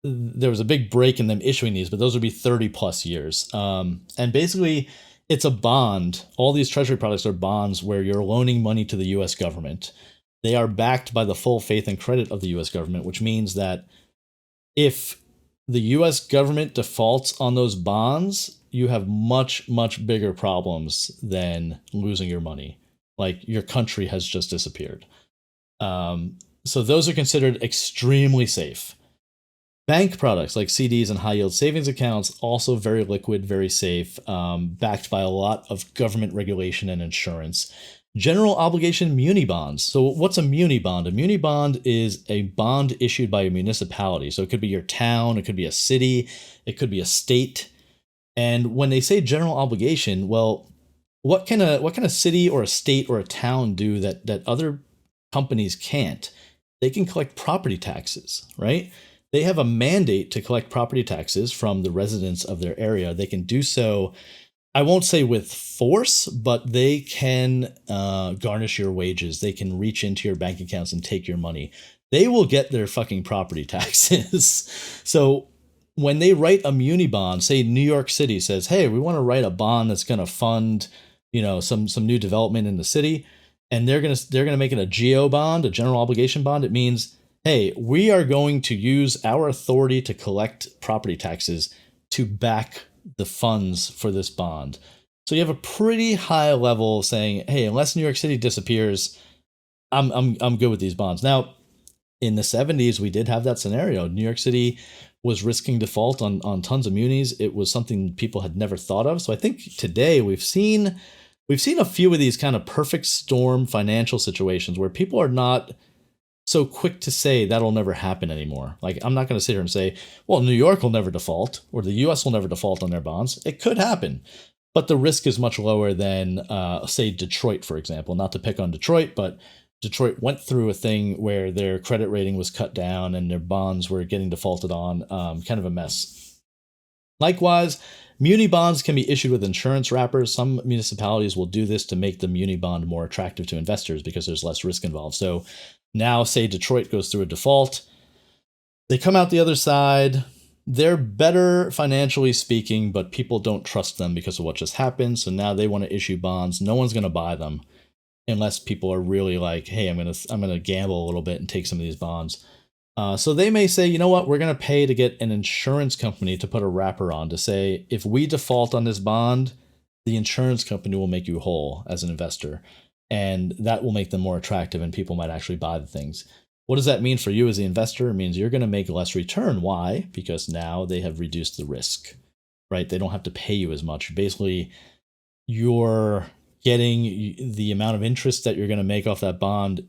there was a big break in them issuing these, but those would be 30 plus years. And basically it's a bond. All these treasury products are bonds where you're loaning money to the US government. They are backed by the full faith and credit of the US government, which means that if the US government defaults on those bonds, you have much, much bigger problems than losing your money. Like your country has just disappeared. So those are considered extremely safe. Bank products like CDs and high yield savings accounts, also very liquid, very safe, backed by a lot of government regulation and insurance. General obligation muni bonds. So what's a muni bond? A muni bond is a bond issued by a municipality. So it could be your town, it could be a city, it could be a state. And when they say general obligation, well, what can a city or a state or a town do that other companies can't? They can collect property taxes, right? They have a mandate to collect property taxes from the residents of their area. They can do so, I won't say with force, but they can garnish your wages. They can reach into your bank accounts and take your money. They will get their fucking property taxes. So when they write a muni bond, say New York City says, hey, we want to write a bond that's going to fund, some new development in the city, and they're going to make it a GO bond, a general obligation bond. It means, hey, we are going to use our authority to collect property taxes to back the funds for this bond. So you have a pretty high level saying, hey, unless New York City disappears, I'm good with these bonds. Now, in the 70s, we did have that scenario. New York City was risking default on tons of munis. It was something people had never thought of. So I think today we've seen a few of these kind of perfect storm financial situations where people are not so quick to say that'll never happen anymore. Like, I'm not going to sit here and say, well, New York will never default or the US will never default on their bonds. It could happen, but the risk is much lower than, say, Detroit, for example. Not to pick on Detroit, but Detroit went through a thing where their credit rating was cut down and their bonds were getting defaulted on. Kind of a mess. Likewise, muni bonds can be issued with insurance wrappers. Some municipalities will do this to make the muni bond more attractive to investors because there's less risk involved. So now, say Detroit goes through a default, they come out the other side. They're better financially speaking, but people don't trust them because of what just happened. So now they want to issue bonds. No one's going to buy them unless people are really like, hey, I'm gonna gamble a little bit and take some of these bonds. So they may say, you know what, we're going to pay to get an insurance company to put a wrapper on to say, if we default on this bond, the insurance company will make you whole as an investor. And that will make them more attractive and people might actually buy the things. What does that mean for you as the investor? It means you're going to make less return. Why? Because now they have reduced the risk, right? They don't have to pay you as much. Basically, you're getting the amount of interest that you're going to make off that bond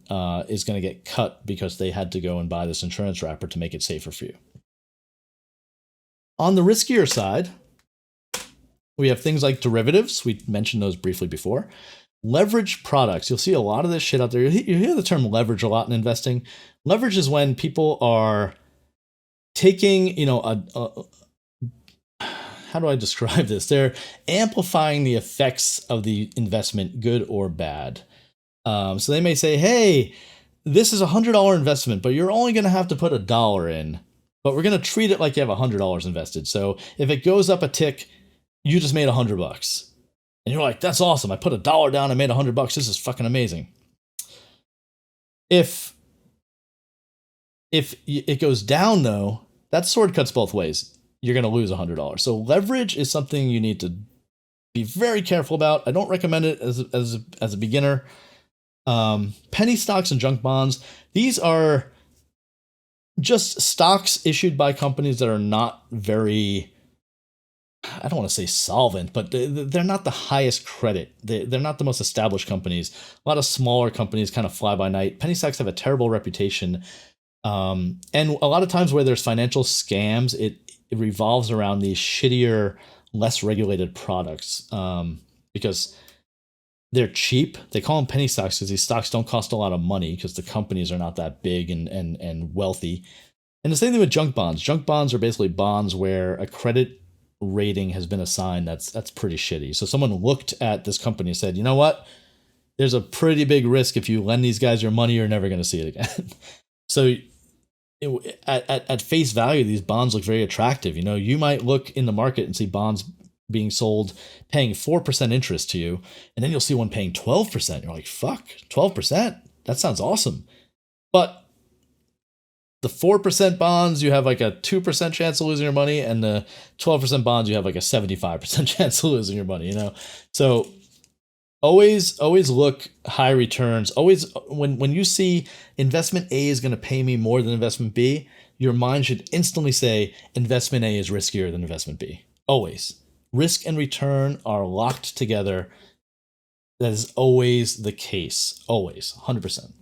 is going to get cut because they had to go and buy this insurance wrapper to make it safer for you. On the riskier side, we have things like derivatives. We mentioned those briefly before. Leverage products. You'll see a lot of this shit out there. You hear the term leverage a lot in investing. Leverage is when people are taking, how do I describe this? They're amplifying the effects of the investment, good or bad. So they may say, hey, this is $100 investment, but you're only going to have to put $1 in, but we're going to treat it like you have $100 invested. So if it goes up a tick, you just made $100. And you're like, that's awesome. I put $1 down and made $100. This is fucking amazing. If it goes down, though, that sword cuts both ways. You're going to lose $100. So leverage is something you need to be very careful about. I don't recommend it as a beginner. Penny stocks and junk bonds. These are just stocks issued by companies that are not very, I don't want to say solvent, but they're not the highest credit. They're not the most established companies. A lot of smaller companies kind of fly by night. Penny stocks have a terrible reputation. And a lot of times where there's financial scams, it revolves around these shittier, less regulated products because they're cheap. They call them penny stocks because these stocks don't cost a lot of money because the companies are not that big and wealthy. And the same thing with junk bonds. Junk bonds are basically bonds where a credit rating has been assigned that's pretty shitty. So someone looked at this company and said, you know what? There's a pretty big risk if you lend these guys your money, you're never going to see it again. So at face value, these bonds look very attractive. You might look in the market and see bonds being sold paying 4% interest to you, and then you'll see one paying 12%. You're like, fuck, 12%? That sounds awesome. But the 4% bonds, you have like a 2% chance of losing your money, and the 12% bonds, you have like a 75% chance of losing your money, So always look high returns. Always, when you see investment A is going to pay me more than investment B, your mind should instantly say investment A is riskier than investment B. Always. Risk and return are locked together. That is always the case. Always. 100%.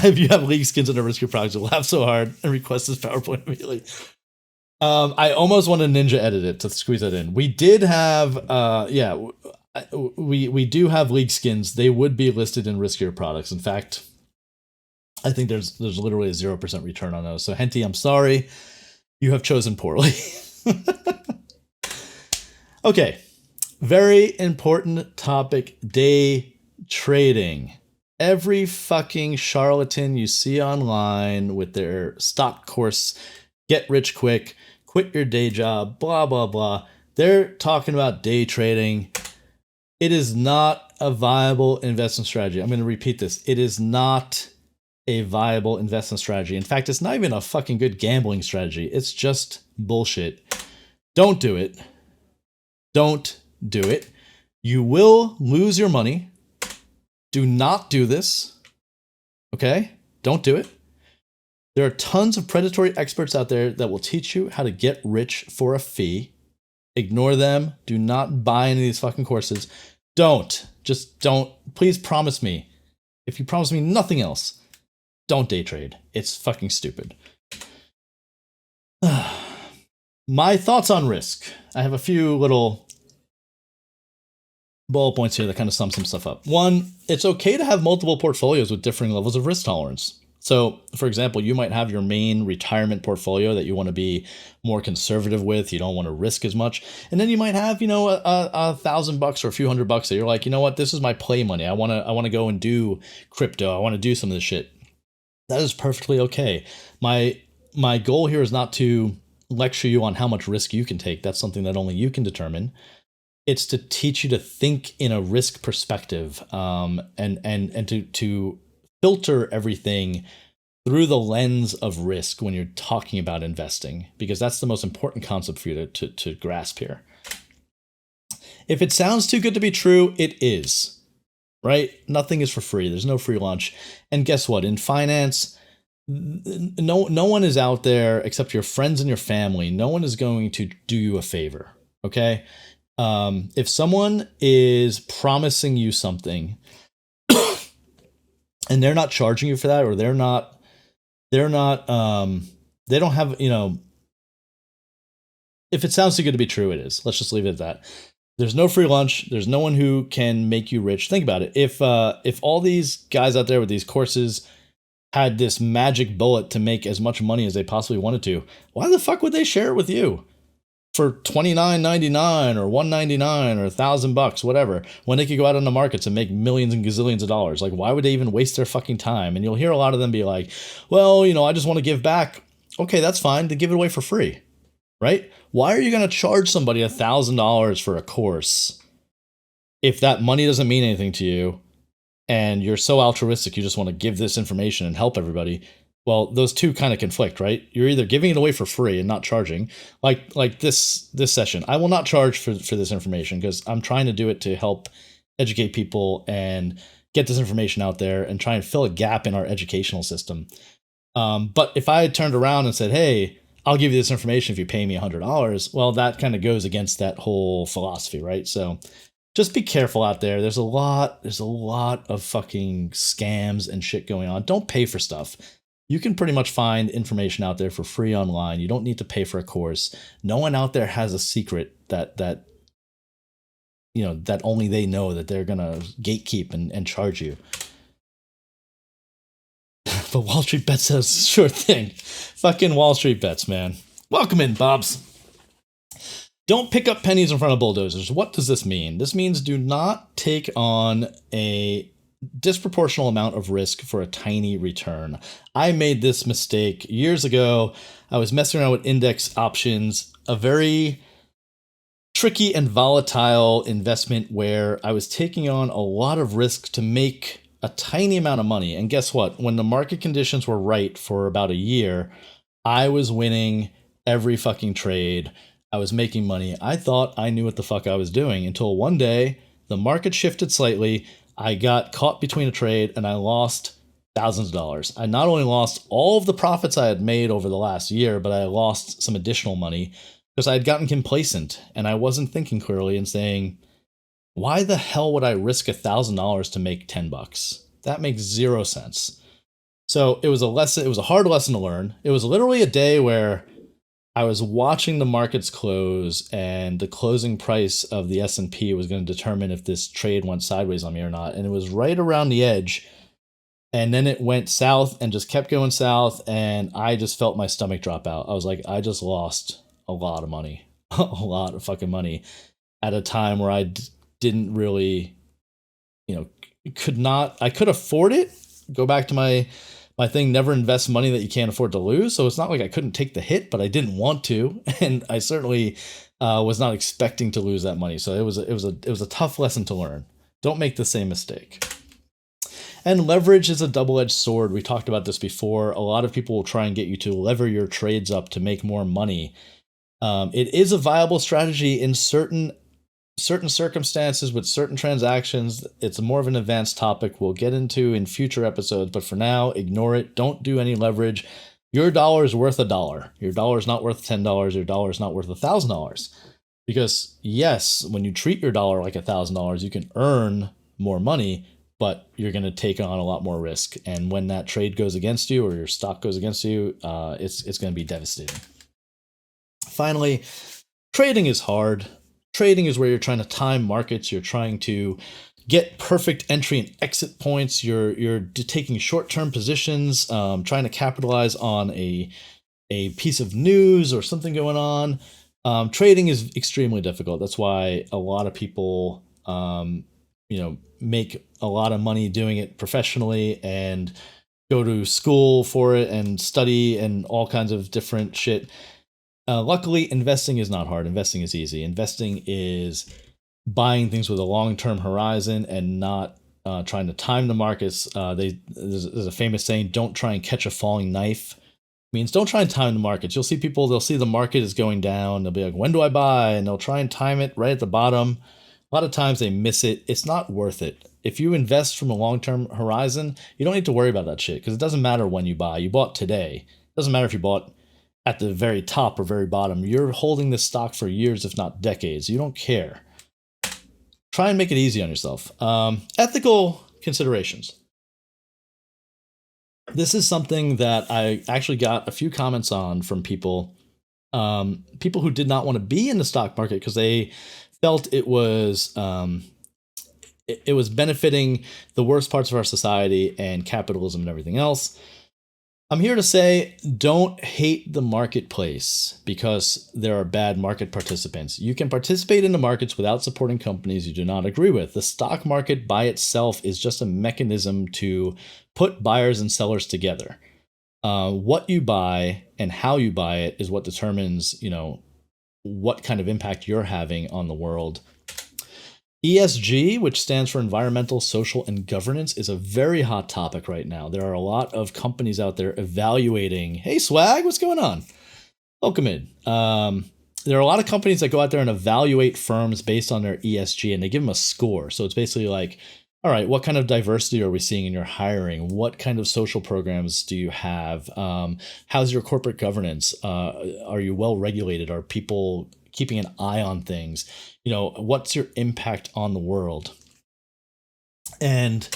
If you have league skins on a riskier product, you'll laugh so hard and request this PowerPoint immediately. I almost want to ninja edit it to squeeze that in. We did have, we do have league skins. They would be listed in riskier products. In fact, I think there's literally a 0% return on those. So Henty, I'm sorry, you have chosen poorly. Okay, very important topic: day trading. Every fucking charlatan you see online with their stock course, get rich quick, quit your day job, blah, blah, blah. They're talking about day trading. It is not a viable investment strategy. I'm going to repeat this. It is not a viable investment strategy. In fact, it's not even a fucking good gambling strategy. It's just bullshit. Don't do it. Don't do it. You will lose your money. Do not do this. Okay? Don't do it. There are tons of predatory experts out there that will teach you how to get rich for a fee. Ignore them. Do not buy any of these fucking courses. Don't. Just don't. Please promise me. If you promise me nothing else, don't day trade. It's fucking stupid. My thoughts on risk. I have a few little bullet points here that kind of sum some stuff up. One, it's okay to have multiple portfolios with differing levels of risk tolerance. So, for example, you might have your main retirement portfolio that you want to be more conservative with. You don't want to risk as much, and then you might have, a $1,000 or a few $100 that you're like, you know what, this is my play money. I want to go and do crypto. I want to do some of this shit. That is perfectly okay. My goal here is not to lecture you on how much risk you can take. That's something that only you can determine. It's to teach you to think in a risk perspective, and to filter everything through the lens of risk when you're talking about investing, because that's the most important concept for you to grasp here. If it sounds too good to be true, it is, right? Nothing is for free. There's no free lunch. And guess what? In finance, no one is out there except your friends and your family. No one is going to do you a favor. Okay. If someone is promising you something and they're not charging you for that, or they don't have, if it sounds too good to be true, it is. Let's just leave it at that. There's no free lunch. There's no one who can make you rich. Think about it. If all these guys out there with these courses had this magic bullet to make as much money as they possibly wanted to, why the fuck would they share it with you for $29.99 or $199 or $1,000, whatever, when they could go out on the markets and make millions and gazillions of dollars? Like, why would they even waste their fucking time? And you'll hear a lot of them be like, well, I just want to give back. Okay, that's fine. Then give it away for free, right? Why are you going to charge somebody $1,000 for a course if that money doesn't mean anything to you and you're so altruistic, you just want to give this information and help everybody? Well, those two kind of conflict, right? You're either giving it away for free and not charging, like this session. I will not charge for this information because I'm trying to do it to help educate people and get this information out there and try and fill a gap in our educational system. But if I had turned around and said, hey, I'll give you this information if you pay me $100, well, that kind of goes against that whole philosophy, right? So just be careful out there. There's a lot of fucking scams and shit going on. Don't pay for stuff. You can pretty much find information out there for free online. You don't need to pay for a course. No one out there has a secret that only they know, that they're gonna gatekeep and charge you. But Wall Street Bets says, sure thing. Fucking Wall Street Bets, man. Welcome in, Bobs. Don't pick up pennies in front of bulldozers. What does this mean? This means do not take on a disproportional amount of risk for a tiny return. I made this mistake years ago. I was messing around with index options, a very tricky and volatile investment where I was taking on a lot of risk to make a tiny amount of money. And guess what? When the market conditions were right for about a year, I was winning every fucking trade. I was making money. I thought I knew what the fuck I was doing until one day the market shifted slightly. I got caught between a trade and I lost thousands of dollars. I not only lost all of the profits I had made over the last year, but I lost some additional money because I had gotten complacent and I wasn't thinking clearly and saying, why the hell would I risk $1,000 to make $10? That makes zero sense. So it was a lesson. It was a hard lesson to learn. It was literally a day where I was watching the markets close and the closing price of the S&P was going to determine if this trade went sideways on me or not. And it was right around the edge. And then it went south and just kept going south. And I just felt my stomach drop out. I was like, I just lost a lot of money, a lot of fucking money at a time where I didn't really, I could afford it. Go back to my thing, never invest money that you can't afford to lose. So it's not like I couldn't take the hit, but I didn't want to. And I certainly was not expecting to lose that money. So it was a tough lesson to learn. Don't make the same mistake. And leverage is a double-edged sword. We talked about this before. A lot of people will try and get you to lever your trades up to make more money. It is a viable strategy in certain circumstances with certain transactions. It's more of an advanced topic we'll get into in future episodes, but for now, ignore it. Don't do any leverage. Your dollar is worth $1. Your dollar is not worth $10. Your dollar is not worth $1,000. Because yes, when you treat your dollar like $1,000, you can earn more money, but you're going to take on a lot more risk. And when that trade goes against you or your stock goes against you, it's going to be devastating. Finally, trading is hard. Trading is where you're trying to time markets. You're trying to get perfect entry and exit points. You're taking short-term positions, trying to capitalize on a piece of news or something going on. Trading is extremely difficult. That's why a lot of people, make a lot of money doing it professionally and go to school for it and study and all kinds of different shit. Luckily, investing is not hard. Investing is easy. Investing is buying things with a long-term horizon and not trying to time the markets. There's a famous saying: "Don't try and catch a falling knife." Means don't try and time the markets. You'll see people, they'll see the market is going down. They'll be like, when do I buy? And they'll try and time it right at the bottom. A lot of times they miss it. It's not worth it. If you invest from a long-term horizon, you don't need to worry about that shit because it doesn't matter when you buy. You bought today. It doesn't matter if you bought at the very top or very bottom. You're holding this stock for years, if not decades. You don't care. Try and make it easy on yourself. Ethical considerations. This is something that I actually got a few comments on from people, people who did not want to be in the stock market because they felt it was benefiting the worst parts of our society and capitalism and everything else. I'm here to say, don't hate the marketplace because there are bad market participants. You can participate in the markets without supporting companies you do not agree with. The stock market by itself is just a mechanism to put buyers and sellers together. What you buy and how you buy it is what determines, what kind of impact you're having on the world. ESG, which stands for environmental, social, and governance, is a very hot topic right now. There are a lot of companies out there evaluating, hey, Swag, what's going on? Welcome in. There are a lot of companies that go out there and evaluate firms based on their ESG, and they give them a score. So it's basically like, all right, what kind of diversity are we seeing in your hiring? What kind of social programs do you have? How's your corporate governance? Are you well regulated? Are people keeping an eye on things? What's your impact on the world? And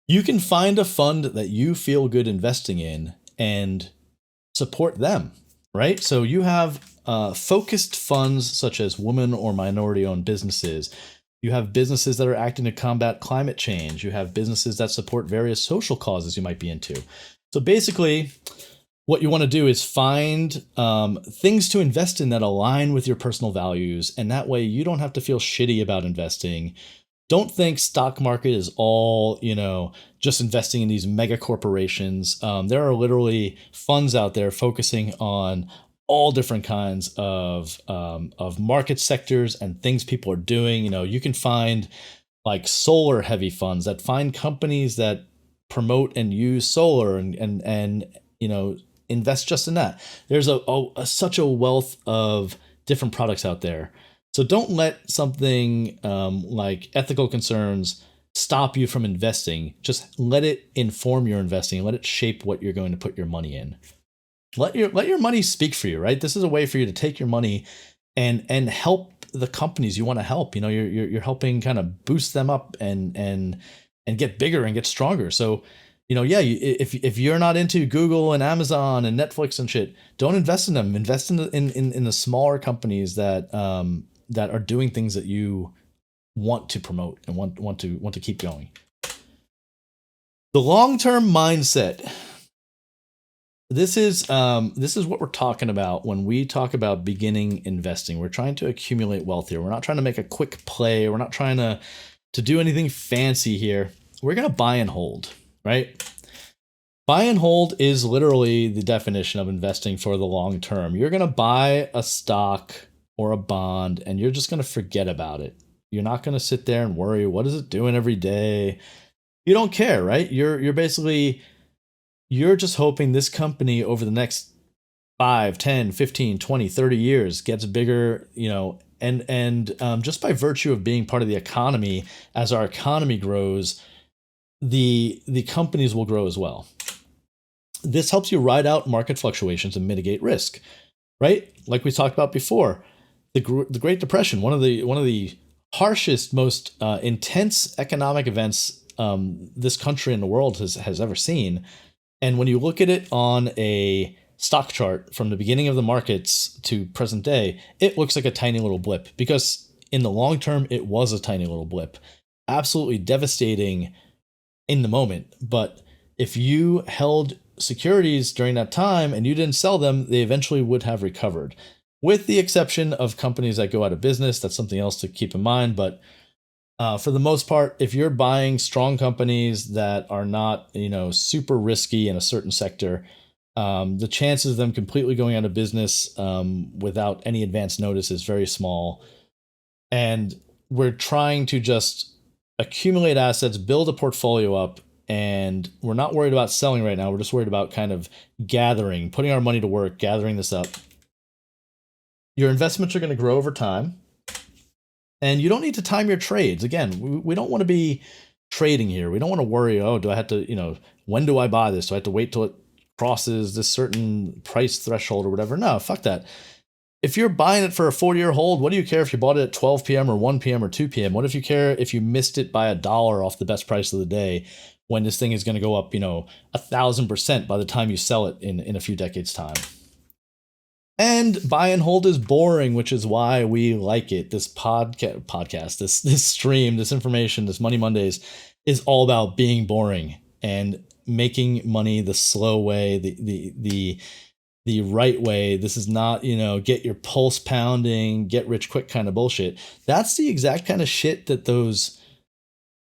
you can find a fund that you feel good investing in and support them, right? So you have focused funds such as women or minority-owned businesses. You have businesses that are acting to combat climate change. You have businesses that support various social causes you might be into. So basically, what you want to do is find things to invest in that align with your personal values, and that way you don't have to feel shitty about investing. Don't think stock market is all, just investing in these mega corporations. There are literally funds out there focusing on all different kinds of market sectors and things people are doing. You can find like solar heavy funds that find companies that promote and use solar and invest just in that. There's such a wealth of different products out there. So don't let something like ethical concerns stop you from investing. Just let it inform your investing. Let it shape what you're going to put your money in. Let your money speak for you, right? This is a way for you to take your money and help the companies you want to help. You're helping kind of boost them up and get bigger and get stronger. So if you're not into Google and Amazon and Netflix and shit, don't invest in them. Invest in the smaller companies that are doing things that you want to promote and want to keep going. The long-term mindset. This is what we're talking about when we talk about beginning investing. We're trying to accumulate wealth here. We're not trying to make a quick play. We're not trying to do anything fancy here. We're going to buy and hold, right? Buy and hold is literally the definition of investing for the long term. You're going to buy a stock or a bond and you're just going to forget about it. You're not going to sit there and worry, what is it doing every day? You don't care, right? You're just hoping this company over the next 5, 10, 15, 20, 30 years gets bigger, and just by virtue of being part of the economy, as our economy grows, the companies will grow as well. This helps you ride out market fluctuations and mitigate risk, right? Like we talked about before, the Great Depression, one of the harshest, most intense economic events this country and the world has ever seen. And when you look at it on a stock chart from the beginning of the markets to present day, it looks like a tiny little blip because in the long term, it was a tiny little blip. absolutely devastating in the moment. But if you held securities during that time and you didn't sell them, they eventually would have recovered. With the exception of companies that go out of business, that's something else to keep in mind. But for the most part, if you're buying strong companies that are not, super risky in a certain sector, the chances of them completely going out of business without any advance notice is very small. And we're trying to just accumulate assets, build a portfolio up, and we're not worried about selling right now. We're just worried about kind of gathering, putting our money to work, gathering this up. Your investments are going to grow over time. And you don't need to time your trades. Again, we don't want to be trading here. We don't want to worry, oh, do I have to, when do I buy this? Do I have to wait till it crosses this certain price threshold or whatever? No, fuck that. If you're buying it for a 4-year hold, what do you care if you bought it at 12 p.m. or 1 p.m. or 2 p.m.? What if you care if you missed it by $1 off the best price of the day when this thing is going to go up, 1,000% by the time you sell it in a few decades' time? And buy and hold is boring, which is why we like it. This podcast, this stream, this information, this Money Mondays is all about being boring and making money the slow way, the right way. This is not, get your pulse pounding, get rich quick kind of bullshit. That's the exact kind of shit that those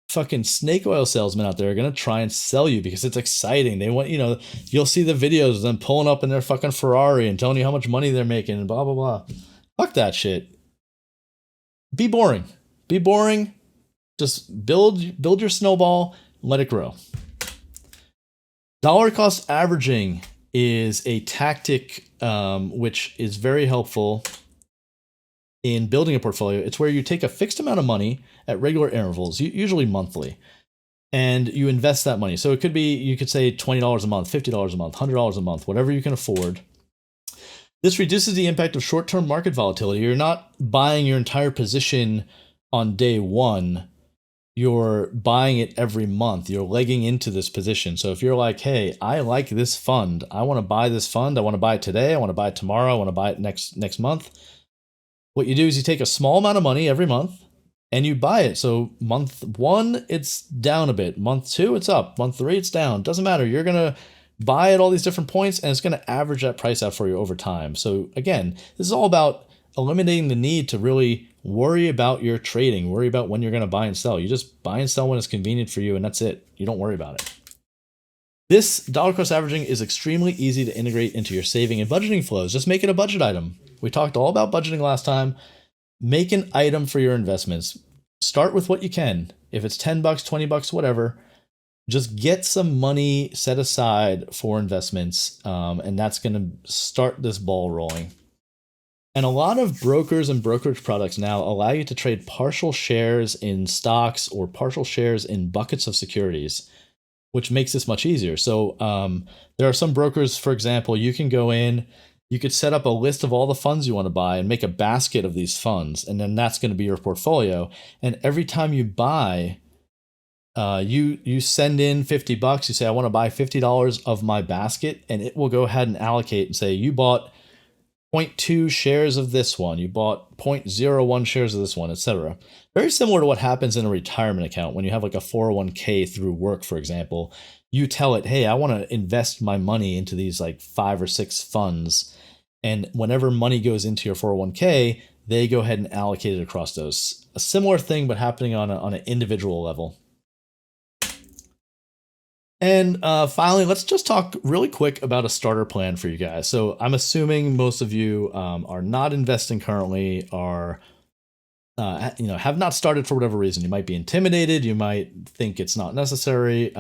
fucking snake oil salesmen out there are going to try and sell you because it's exciting. They want, you'll see the videos of them pulling up in their fucking Ferrari and telling you how much money they're making and blah, blah, blah. Fuck that shit. Be boring. Be boring. Just build your snowball, let it grow. Dollar cost averaging is a tactic which is very helpful in building a portfolio. It's where you take a fixed amount of money at regular intervals, usually monthly, and you invest that money. So it could be, you could say $20 a month, $50 a month, $100 a month, whatever you can afford. This reduces the impact of short-term market volatility. You're not buying your entire position on day one. You're buying it every month. You're legging into this position. So if you're like, hey, I like this fund. I want to buy this fund. I want to buy it today. I want to buy it tomorrow. I want to buy it next month. What you do is you take a small amount of money every month and you buy it. So month 1, it's down a bit. Month 2, it's up. Month 3, it's down. Doesn't matter. You're going to buy at all these different points and it's going to average that price out for you over time. So again, this is all about eliminating the need to really worry about your trading, worry about when you're going to buy and sell. You just buy and sell when it's convenient for you and that's it. You don't worry about it. This dollar cost averaging is extremely easy to integrate into your saving and budgeting flows. Just make it a budget item. We talked all about budgeting last time. Make an item for your investments. Start with what you can. If it's $10, $20, whatever, just get some money set aside for investments, and that's going to start this ball rolling. And a lot of brokers and brokerage products now allow you to trade partial shares in stocks or partial shares in buckets of securities, which makes this much easier. So there are some brokers, for example, you can go in, you could set up a list of all the funds you want to buy and make a basket of these funds, and then that's going to be your portfolio. And every time you buy, you send in $50. You say, I want to buy $50 of my basket, and it will go ahead and allocate and say, you bought 0.2 shares of this one, you bought 0.01 shares of this one, etc. Very similar to what happens in a retirement account when you have like a 401k through work, for example. You tell it, hey, I want to invest my money into these like 5 or 6 funds. And whenever money goes into your 401k, they go ahead and allocate it across those. A similar thing, but happening on an individual level. And finally, let's just talk really quick about a starter plan for you guys. So I'm assuming most of you are not investing currently, are have not started for whatever reason. You might be intimidated. You might think it's not necessary.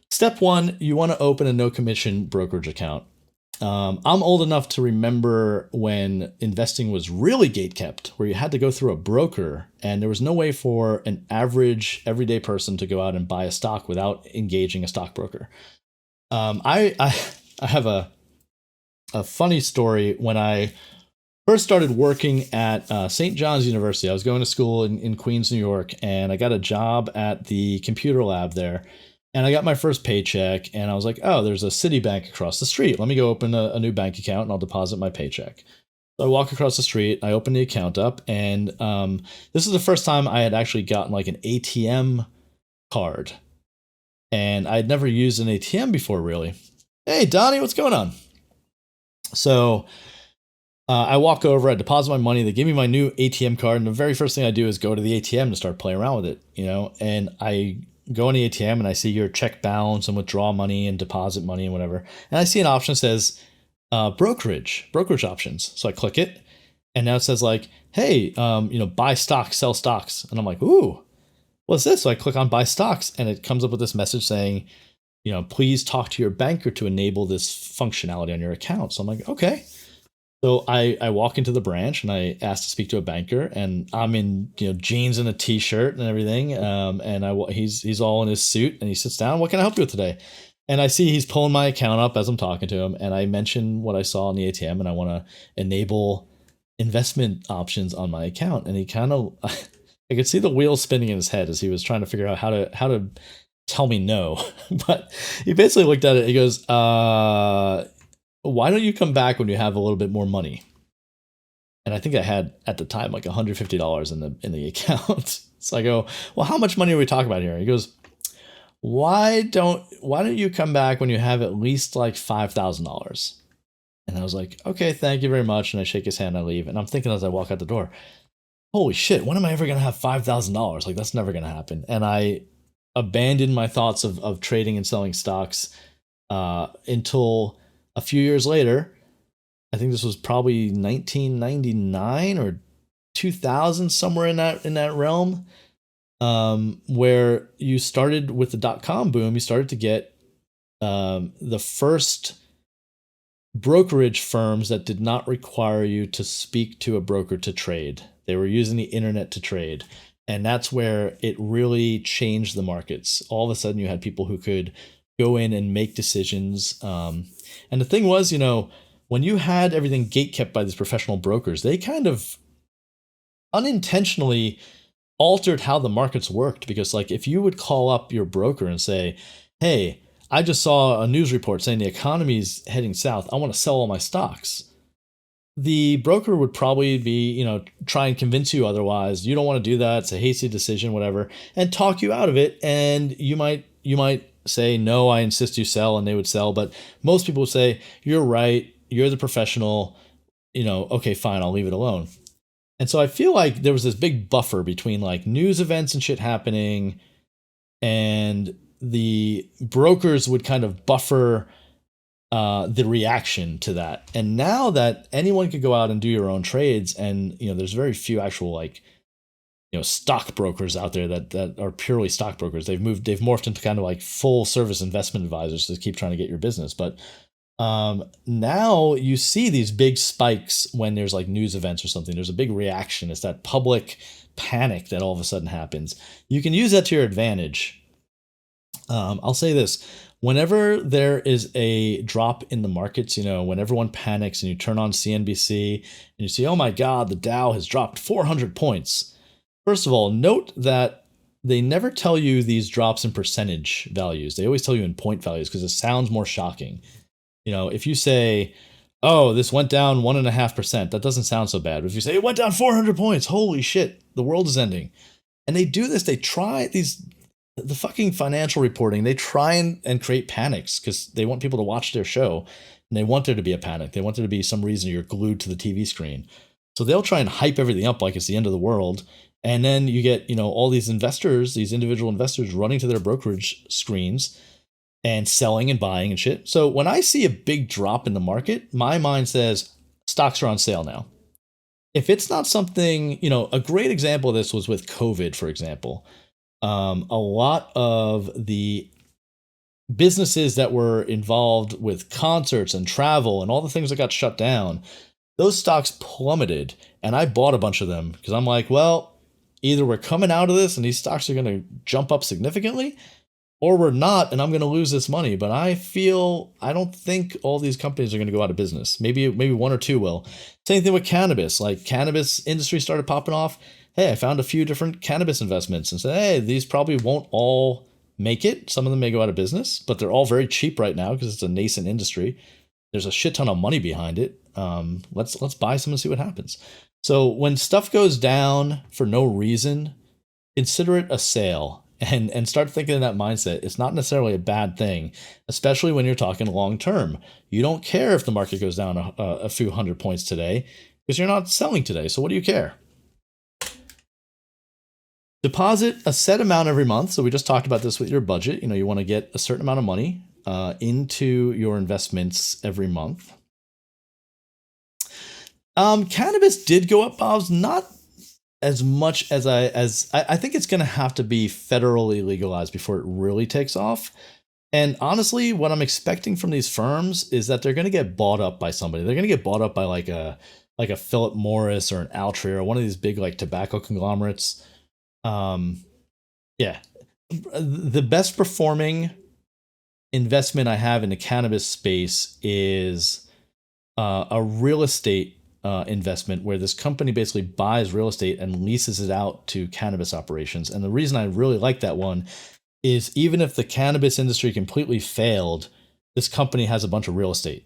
Step 1, you want to open a no commission brokerage account. I'm old enough to remember when investing was really gatekept, where you had to go through a broker and there was no way for an average everyday person to go out and buy a stock without engaging a stockbroker. I have a funny story. When I first started working at St. John's University, I was going to school in Queens, New York, and I got a job at the computer lab there. And I got my first paycheck and I was like, oh, there's a Citibank across the street. Let me go open a new bank account and I'll deposit my paycheck. I walk across the street, I open the account up, and this is the first time I had actually gotten like an ATM card. And I'd never used an ATM before, really. Hey, Donnie, what's going on? So I walk over, I deposit my money, they give me my new ATM card, and the very first thing I do is go to the ATM to start playing around with it, and I go in the ATM and I see your check balance and withdraw money and deposit money and whatever. And I see an option that says brokerage options. So I click it, and now it says like, hey, buy stocks, sell stocks. And I'm like, ooh, what's this? So I click on buy stocks, and it comes up with this message saying, please talk to your banker to enable this functionality on your account. So I'm like, okay. So I walk into the branch and I ask to speak to a banker, and I'm in jeans and a t-shirt and everything. And he's all in his suit, and he sits down. What can I help you with today? And I see he's pulling my account up as I'm talking to him, and I mention what I saw on the ATM, and I want to enable investment options on my account. And he kind of, I could see the wheels spinning in his head as he was trying to figure out how to tell me no. But he basically looked at it. He goes, why don't you come back when you have a little bit more money? And I think I had at the time like $150 in the account. So I go, well, how much money are we talking about here? He goes, why don't you come back when you have at least like $5,000? And I was like, okay, thank you very much. And I shake his hand, I leave. And I'm thinking as I walk out the door, holy shit, when am I ever going to have $5,000? Like, that's never going to happen. And I abandoned my thoughts of trading and selling stocks until a few years later. I think this was probably 1999 or 2000, somewhere in that realm, where you started with the .com boom. You started to get the first brokerage firms that did not require you to speak to a broker to trade. They were using the internet to trade. And that's where it really changed the markets. All of a sudden, you had people who could go in and make decisions. And the thing was, when you had everything gatekept by these professional brokers, they kind of unintentionally altered how the markets worked. Because like, if you would call up your broker and say, hey, I just saw a news report saying the economy's heading south, I want to sell all my stocks, the broker would probably be, try and convince you otherwise. You don't want to do that. It's a hasty decision, whatever, and talk you out of it. And you might say, no, I insist you sell, and they would sell. But most people would say, you're right. You're the professional, okay, fine, I'll leave it alone. And so I feel like there was this big buffer between like news events and shit happening, and the brokers would kind of buffer the reaction to that. And now that anyone could go out and do your own trades, and there's very few actual like stock brokers out there that are purely stockbrokers. They've morphed into kind of like full service investment advisors to keep trying to get your business. But now you see these big spikes when there's like news events or something. There's a big reaction. It's that public panic that all of a sudden happens. You can use that to your advantage. I'll say this. Whenever there is a drop in the markets, when everyone panics and you turn on CNBC and you see, oh my God, the Dow has dropped 400 points. First of all, note that they never tell you these drops in percentage values. They always tell you in point values because it sounds more shocking. If you say, oh, this went down 1.5%, that doesn't sound so bad. But if you say it went down 400 points, holy shit, the world is ending. And they do this. They try the fucking financial reporting. They try and create panics because they want people to watch their show, and they want there to be a panic. They want there to be some reason you're glued to the TV screen. So they'll try and hype everything up like it's the end of the world. And then you get, all these investors, these individual investors running to their brokerage screens and selling and buying and shit. So when I see a big drop in the market, my mind says stocks are on sale now. If it's not something, a great example of this was with COVID, for example. A lot of the businesses that were involved with concerts and travel and all the things that got shut down, those stocks plummeted. And I bought a bunch of them because I'm like, well, either we're coming out of this and these stocks are going to jump up significantly, or we're not and I'm going to lose this money. But I don't think all these companies are going to go out of business. Maybe one or two will. Same thing with cannabis. Like, cannabis industry started popping off. Hey, I found a few different cannabis investments and said, hey, these probably won't all make it. Some of them may go out of business, but they're all very cheap right now because it's a nascent industry. There's a shit ton of money behind it. Let's buy some and see what happens. So when stuff goes down for no reason, consider it a sale and start thinking in that mindset. It's not necessarily a bad thing, especially when you're talking long term. You don't care if the market goes down a few hundred points today because you're not selling today. So what do you care? Deposit a set amount every month. So we just talked about this with your budget. You want to get a certain amount of money into your investments every month. Cannabis did go up, Bob's, not as much as I think it's going to have to be federally legalized before it really takes off. And honestly, what I'm expecting from these firms is that they're going to get bought up by somebody. They're going to get bought up by like a Philip Morris or an Altria or one of these big like tobacco conglomerates. Yeah, the best performing investment I have in the cannabis space is a real estate investment where this company basically buys real estate and leases it out to cannabis operations. And the reason I really like that one is even if the cannabis industry completely failed, this company has a bunch of real estate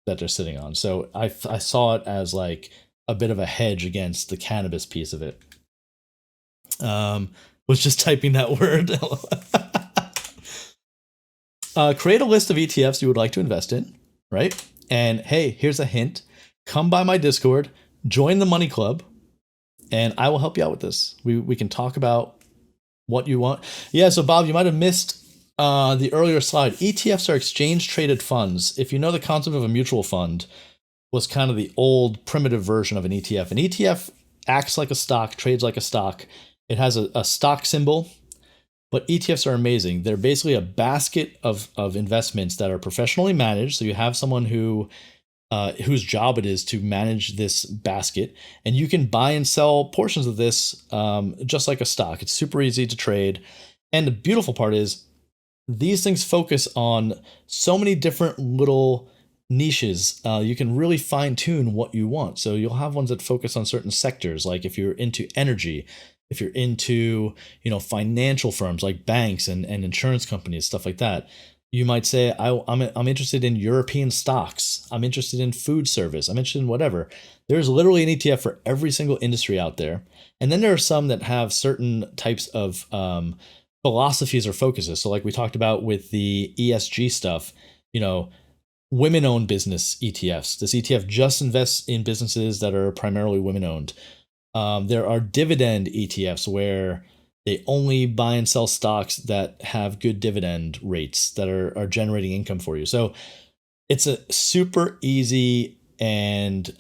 that they're sitting on. So I saw it as like a bit of a hedge against the cannabis piece of it. Was just typing that word. Create a list of ETFs you would like to invest in, right? And hey, here's a hint. Come by my Discord, join the Money Club, and I will help you out with this. We can talk about what you want. Yeah, so Bob, you might have missed the earlier slide. ETFs are exchange traded funds. If you know the concept of a mutual fund, was kind of the old primitive version of an ETF. An ETF acts like a stock, trades like a stock. It has a stock symbol, but ETFs are amazing. They're basically a basket of investments that are professionally managed. So you have someone whose job it is to manage this basket, and you can buy and sell portions of this just like a stock. It's super easy to trade. And the beautiful part is these things focus on so many different little niches. You can really fine tune what you want. So you'll have ones that focus on certain sectors. Like if you're into energy, if you're into, financial firms like banks and insurance companies, stuff like that, you might say, I'm interested in European stocks. I'm interested in food service. I'm interested in whatever. There's literally an ETF for every single industry out there. And then there are some that have certain types of philosophies or focuses. So like we talked about with the ESG stuff, women-owned business ETFs. This ETF just invests in businesses that are primarily women-owned. There are dividend ETFs where they only buy and sell stocks that have good dividend rates that are generating income for you. So it's a super easy and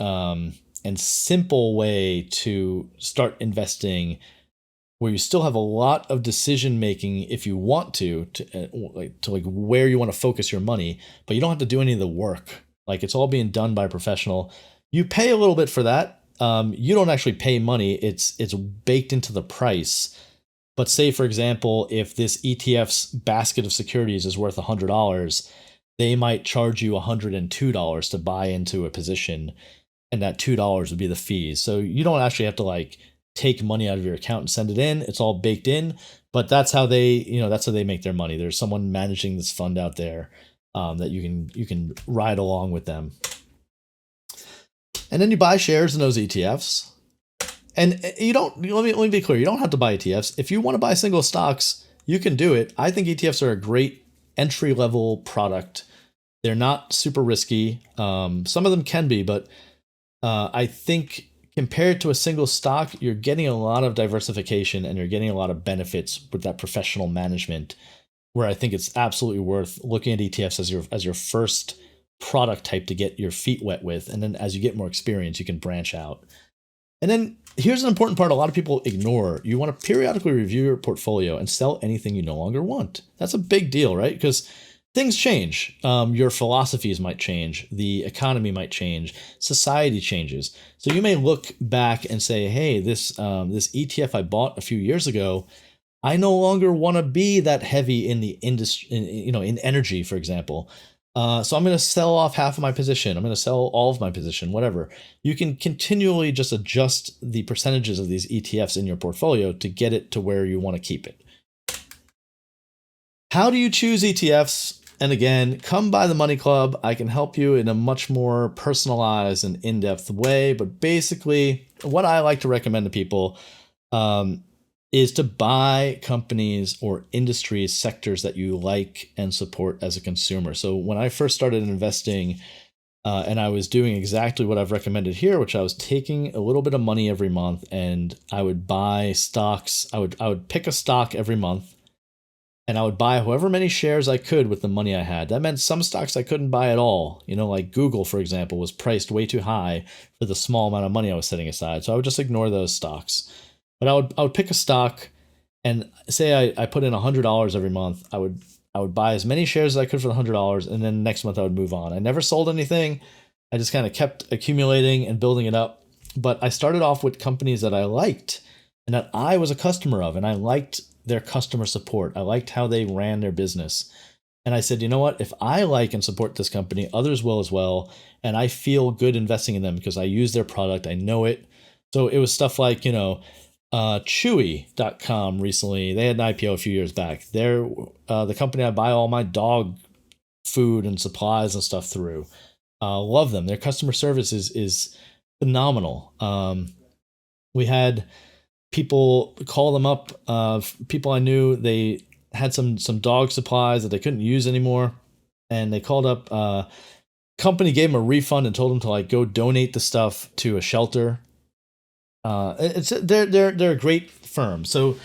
simple way to start investing, where you still have a lot of decision making if you want to where you want to focus your money, but you don't have to do any of the work. Like it's all being done by a professional. You pay a little bit for that. You don't actually pay money. It's baked into the price. But say, for example, if this ETF's basket of securities is worth $100, they might charge you $102 to buy into a position, and that $2 would be the fees. So you don't actually have to take money out of your account and send it in. It's all baked in. But that's how they make their money. There's someone managing this fund out there that you can ride along with them. And then you buy shares in those ETFs. And let me be clear, you don't have to buy ETFs. If you want to buy single stocks, you can do it. I think ETFs are a great entry-level product. They're not super risky. Some of them can be, but I think compared to a single stock, you're getting a lot of diversification and you're getting a lot of benefits with that professional management, where I think it's absolutely worth looking at ETFs as your first product type to get your feet wet with. And then as you get more experience, you can branch out. And then here's an important part a lot of people ignore. You want to periodically review your portfolio and sell anything you no longer want. That's a big deal, right? Because things change. Your philosophies might change. The economy might change. Society changes. So you may look back and say, hey, this ETF I bought a few years ago, I no longer want to be that heavy in the industry, in energy, for example. So I'm going to sell off half of my position. I'm going to sell all of my position, whatever. You can continually just adjust the percentages of these ETFs in your portfolio to get it to where you want to keep it. How do you choose ETFs? And again, come by the Money Club. I can help you in a much more personalized and in-depth way. But basically, what I like to recommend to people is to buy companies or industries, sectors that you like and support as a consumer. So when I first started investing, and I was doing exactly what I've recommended here, which I was taking a little bit of money every month and I would buy stocks. I would pick a stock every month and I would buy however many shares I could with the money I had. That meant some stocks I couldn't buy at all. Like Google, for example, was priced way too high for the small amount of money I was setting aside. So I would just ignore those stocks. But I would pick a stock and say I put in $100 every month. I would buy as many shares as I could for the $100, and then next month I would move on. I never sold anything. I just kind of kept accumulating and building it up. But I started off with companies that I liked and that I was a customer of, and I liked their customer support. I liked how they ran their business. And I said, you know what? If I like and support this company, others will as well. And I feel good investing in them because I use their product. I know it. So it was stuff like, Chewy.com recently. They had an IPO a few years back. They're the company I buy all my dog food and supplies and stuff through. Love them. Their customer service is phenomenal. We had people call them up. People I knew, they had some dog supplies that they couldn't use anymore, and they called up. Company gave them a refund and told them to go donate the stuff to a shelter. They're a great firm. So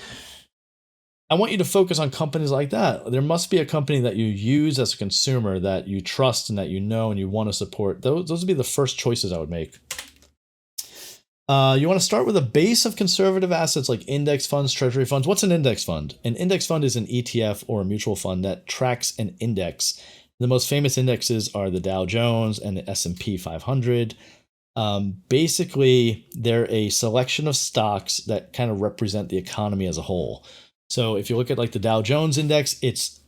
I want you to focus on companies like that. There must be a company that you use as a consumer that you trust and that you know and you want to support. Those would be the first choices I would make. You want to start with a base of conservative assets like index funds, treasury funds. What's an index fund? An index fund is an ETF or a mutual fund that tracks an index. The most famous indexes are the Dow Jones and the S&P 500. Basically, they're a selection of stocks that kind of represent the economy as a whole. So if you look at the Dow Jones index, it's,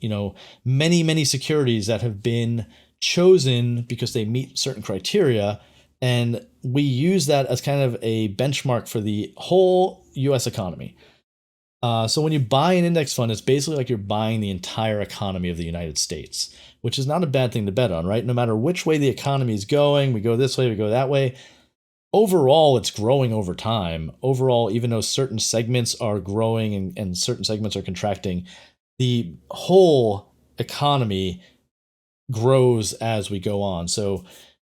many securities that have been chosen because they meet certain criteria. And we use that as kind of a benchmark for the whole US economy. So when you buy an index fund, it's basically like you're buying the entire economy of the United States, which is not a bad thing to bet on, right? No matter which way the economy is going, we go this way, we go that way. Overall, it's growing over time. Overall, even though certain segments are growing and certain segments are contracting, the whole economy grows as we go on. So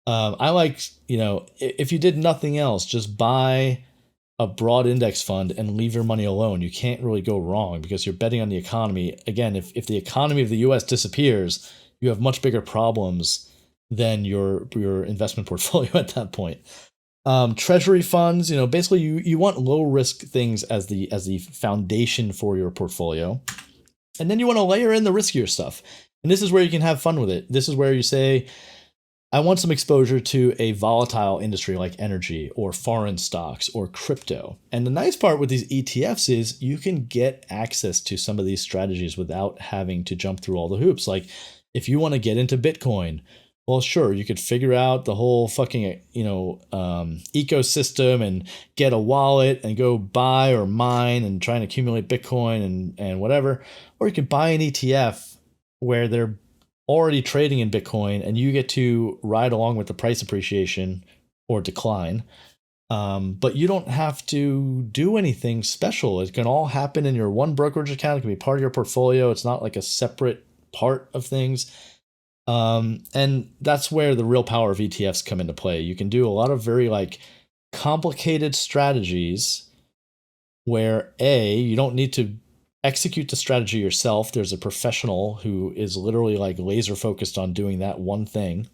I like, if you did nothing else, just buy a broad index fund and leave your money alone. You can't really go wrong because you're betting on the economy. Again, if the economy of the US disappears, you have much bigger problems than your investment portfolio at that point. Treasury funds, basically you want low risk things as the foundation for your portfolio. And then you want to layer in the riskier stuff. And this is where you can have fun with it. This is where you say, I want some exposure to a volatile industry like energy or foreign stocks or crypto. And the nice part with these ETFs is you can get access to some of these strategies without having to jump through all the hoops. Like if you want to get into Bitcoin, well, sure, you could figure out the whole fucking, ecosystem and get a wallet and go buy or mine and try and accumulate Bitcoin and whatever. Or you could buy an ETF where they're already trading in Bitcoin and you get to ride along with the price appreciation or decline. But you don't have to do anything special. It can all happen in your one brokerage account. It can be part of your portfolio. It's not like a separate part of things. And that's where the real power of ETFs come into play. You can do a lot of very complicated strategies where you don't need to execute the strategy yourself. There's a professional who is literally laser focused on doing that one thing.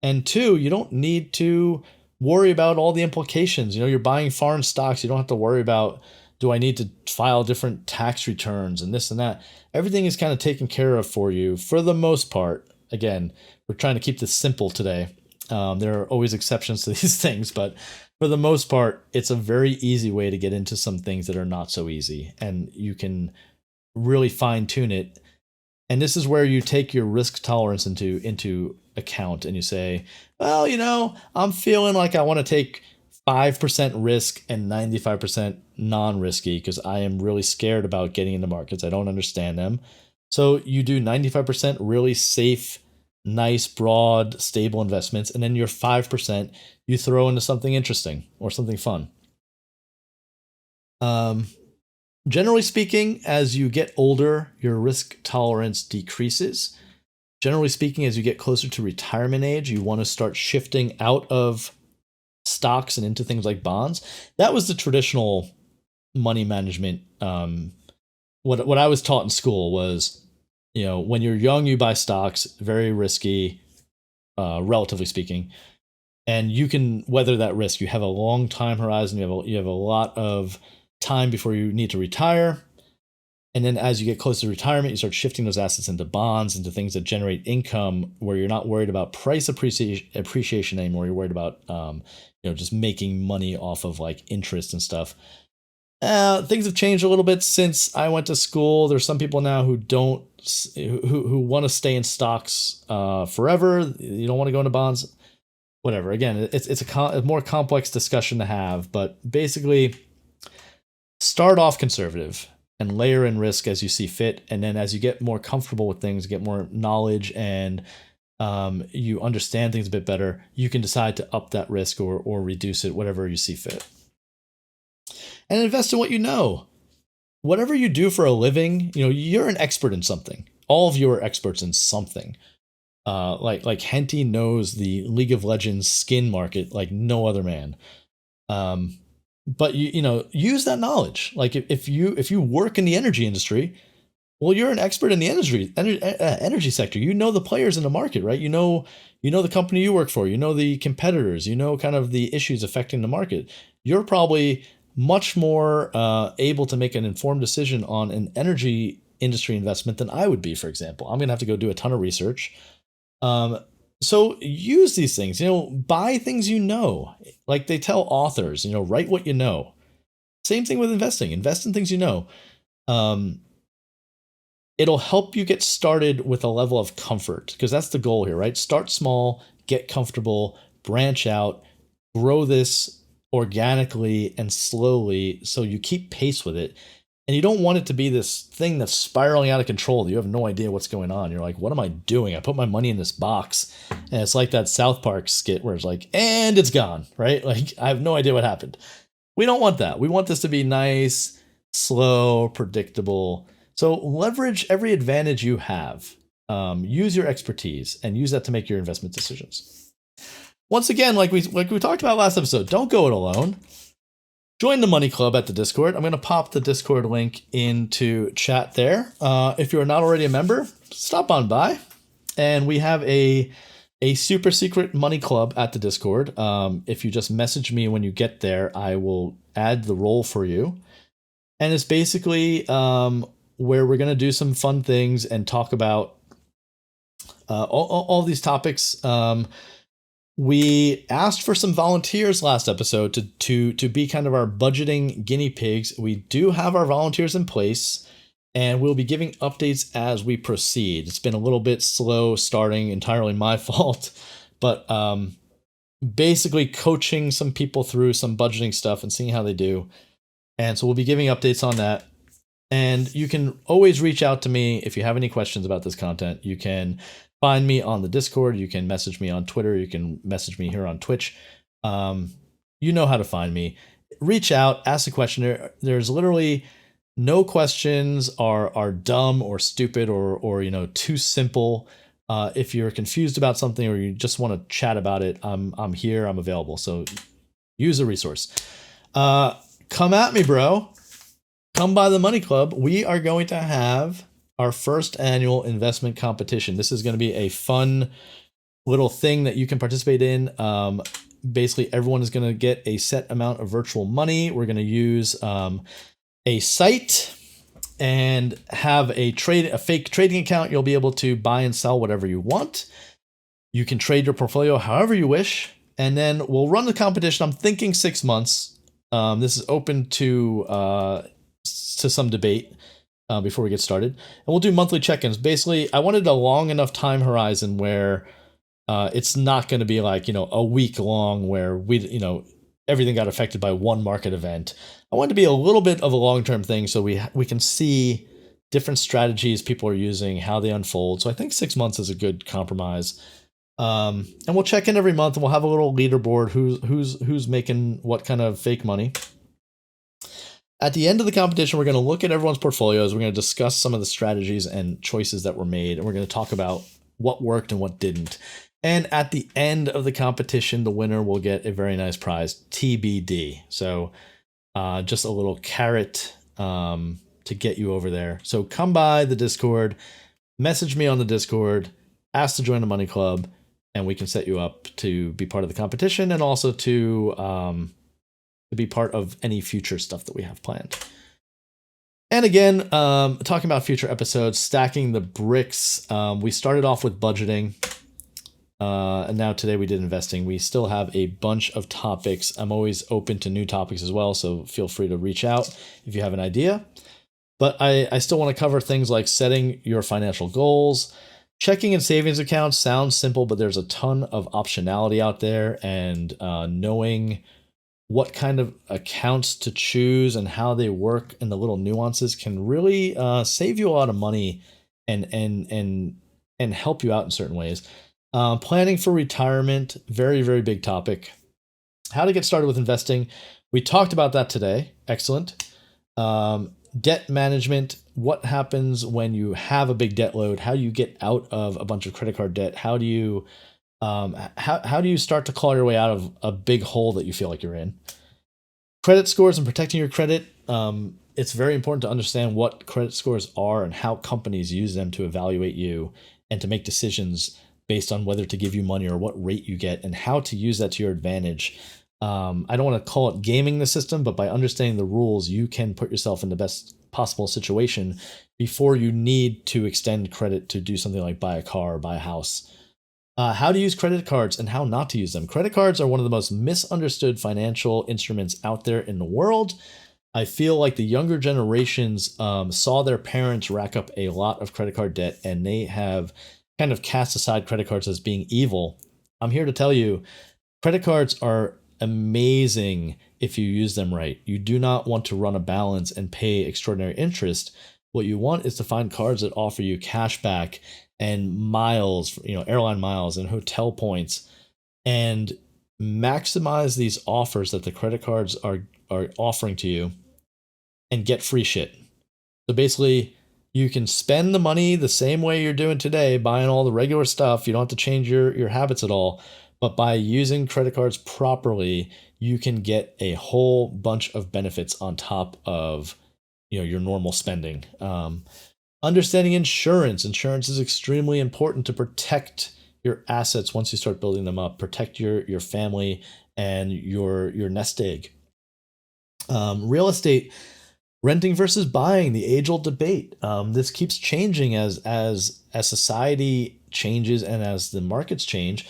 And two, you don't need to worry about all the implications. You're buying foreign stocks. You don't have to worry about, do I need to file different tax returns and this and that? Everything is kind of taken care of for you for the most part. Again, we're trying to keep this simple today. There are always exceptions to these things, but for the most part, it's a very easy way to get into some things that are not so easy, and you can really fine tune it. And this is where you take your risk tolerance into account, and you say, well, I'm feeling like I want to take 5% risk and 95% non-risky because I am really scared about getting into markets. I don't understand them. So you do 95% really safe, nice, broad, stable investments, and then your 5% you throw into something interesting or something fun. Um, Generally speaking, as you get older, your risk tolerance decreases. Generally speaking, as you get closer to retirement age, you want to start shifting out of stocks and into things like bonds. That was the traditional money management. What I was taught in school was, when you're young, you buy stocks, very risky, relatively speaking, and you can weather that risk. You have a long time horizon. You have a lot of time before you need to retire. And then as you get closer to retirement, you start shifting those assets into bonds, into things that generate income where you're not worried about price appreciation anymore. You're worried about, just making money off of like interest and stuff. Things have changed a little bit since I went to school. There's some people now who don't, who want to stay in stocks forever. You don't want to go into bonds, whatever. Again, it's a more complex discussion to have, but basically start off conservative and layer in risk as you see fit. And then as you get more comfortable with things, get more knowledge, and you understand things a bit better, you can decide to up that risk or reduce it, whatever you see fit. And invest in what you know. Whatever you do for a living, you're an expert in something. All of you are experts in something. Like Henty knows the League of Legends skin market like no other man. But use that knowledge. Like if you work in the energy industry, well, you're an expert in the energy sector. You know the players in the market, right? You know the company you work for. You know the competitors. You know kind of the issues affecting the market. You're probably much more able to make an informed decision on an energy industry investment than I would be, for example. I'm gonna have to go do a ton of research. So use these things, buy things like they tell authors, write what you know. Same thing with investing. Invest in things you know. It'll help you get started with a level of comfort, because that's the goal here, right? Start small, get comfortable, branch out, grow this organically and slowly so you keep pace with it. And you don't want it to be this thing that's spiraling out of control. You have no idea what's going on. You're like, what am I doing? I put my money in this box. And it's like that South Park skit where it's like, and it's gone, right? Like, I have no idea what happened. We don't want that. We want this to be nice, slow, predictable. So leverage every advantage you have. Use your expertise and use that to make your investment decisions. Once again, like we talked about last episode, don't go it alone. Join the Money Club at the Discord. I'm going to pop the Discord link into chat there. If you're not already a member, stop on by. And we have a super secret Money Club at the Discord. If you just message me when you get there, I will add the role for you. And it's basically where we're going to do some fun things and talk about all these topics. We asked for some volunteers last episode to be kind of our budgeting guinea pigs. We do have our volunteers in place, and we'll be giving updates as we proceed. It's been a little bit slow starting, entirely my fault, but basically coaching some people through some budgeting stuff and seeing how they do. And so we'll be giving updates on that. And you can always reach out to me if you have any questions about this content. You can find me on the Discord. You can message me on Twitter. You can message me here on Twitch. You know how to find me. Reach out, ask a question. There's literally no questions are dumb or stupid or too simple. If you're confused about something or you just want to chat about it, I'm here. I'm available. So use a resource. Come at me, bro. Come by the Money Club. We are going to have our first annual investment competition. This is going to be a fun little thing that you can participate in. Basically, everyone is going to get a set amount of virtual money. We're going to use a site and have a fake trading account. You'll be able to buy and sell whatever you want. You can trade your portfolio however you wish, and then we'll run the competition. I'm thinking 6 months. This is open to some debate before we get started, and we'll do monthly check-ins. Basically, I wanted a long enough time horizon where it's not going to be like a week long where everything got affected by one market event. I want it to be a little bit of a long-term thing so we can see different strategies people are using, how they unfold. So I think 6 months is a good compromise. And we'll check in every month, and we'll have a little leaderboard who's making what kind of fake money. At the end of the competition, we're going to look at everyone's portfolios. We're going to discuss some of the strategies and choices that were made, and we're going to talk about what worked and what didn't. And at the end of the competition, the winner will get a very nice prize, TBD. So just a little carrot to get you over there. So come by the Discord, message me on the Discord, ask to join the Money Club, and we can set you up to be part of the competition and also to be part of any future stuff that we have planned. And again, talking about future episodes, stacking the bricks. We started off with budgeting, and now today we did investing. We still have a bunch of topics. I'm always open to new topics as well, so feel free to reach out if you have an idea. But I still want to cover things like setting your financial goals. Checking and savings accounts sounds simple, but there's a ton of optionality out there, and knowing what kind of accounts to choose and how they work and the little nuances can really save you a lot of money and help you out in certain ways. Planning for retirement, very, very big topic. How to get started with investing. We talked about that today. Excellent. Debt management. What happens when you have a big debt load? How do you get out of a bunch of credit card debt? How do you start to claw your way out of a big hole that you feel like you're in? Credit scores and protecting your credit. It's very important to understand what credit scores are and how companies use them to evaluate you and to make decisions based on whether to give you money or what rate you get and how to use that to your advantage. I don't want to call it gaming the system, but by understanding the rules, you can put yourself in the best possible situation before you need to extend credit to do something like buy a car or buy a house. How to use credit cards and how not to use them. Credit cards are one of the most misunderstood financial instruments out there in the world. I feel like the younger generations saw their parents rack up a lot of credit card debt, and they have kind of cast aside credit cards as being evil. I'm here to tell you, credit cards are amazing if you use them right. You do not want to run a balance and pay extraordinary interest. What you want is to find cards that offer you cash back and miles, airline miles and hotel points, and maximize these offers that the credit cards are offering to you and get free shit. So basically, you can spend the money the same way you're doing today, buying all the regular stuff. You don't have to change your habits at all. But by using credit cards properly, you can get a whole bunch of benefits on top of your normal spending. Understanding insurance. Insurance is extremely important to protect your assets once you start building them up. Protect your family and your nest egg. Real estate, renting versus buying, the age-old debate. This keeps changing as society changes and as the markets change.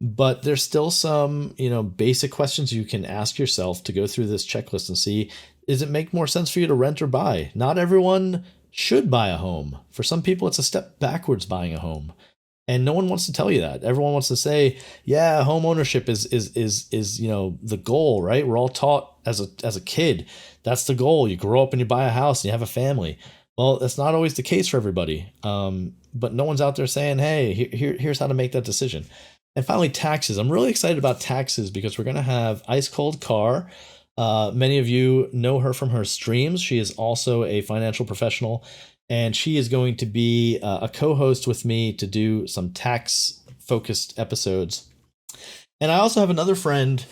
But there's still some, basic questions you can ask yourself to go through this checklist and see, does it make more sense for you to rent or buy? Not everyone should buy a home. For some people, it's a step backwards buying a home. And no one wants to tell you that. Everyone wants to say, yeah, home ownership is the goal, right? We're all taught as a kid, that's the goal. You grow up and you buy a house and you have a family. Well, that's not always the case for everybody. But no one's out there saying, hey, here's how to make that decision. And finally, taxes. I'm really excited about taxes because we're going to have Ice Cold Car. Many of you know her from her streams. She is also a financial professional, and she is going to be a co-host with me to do some tax-focused episodes. And I also have another friend,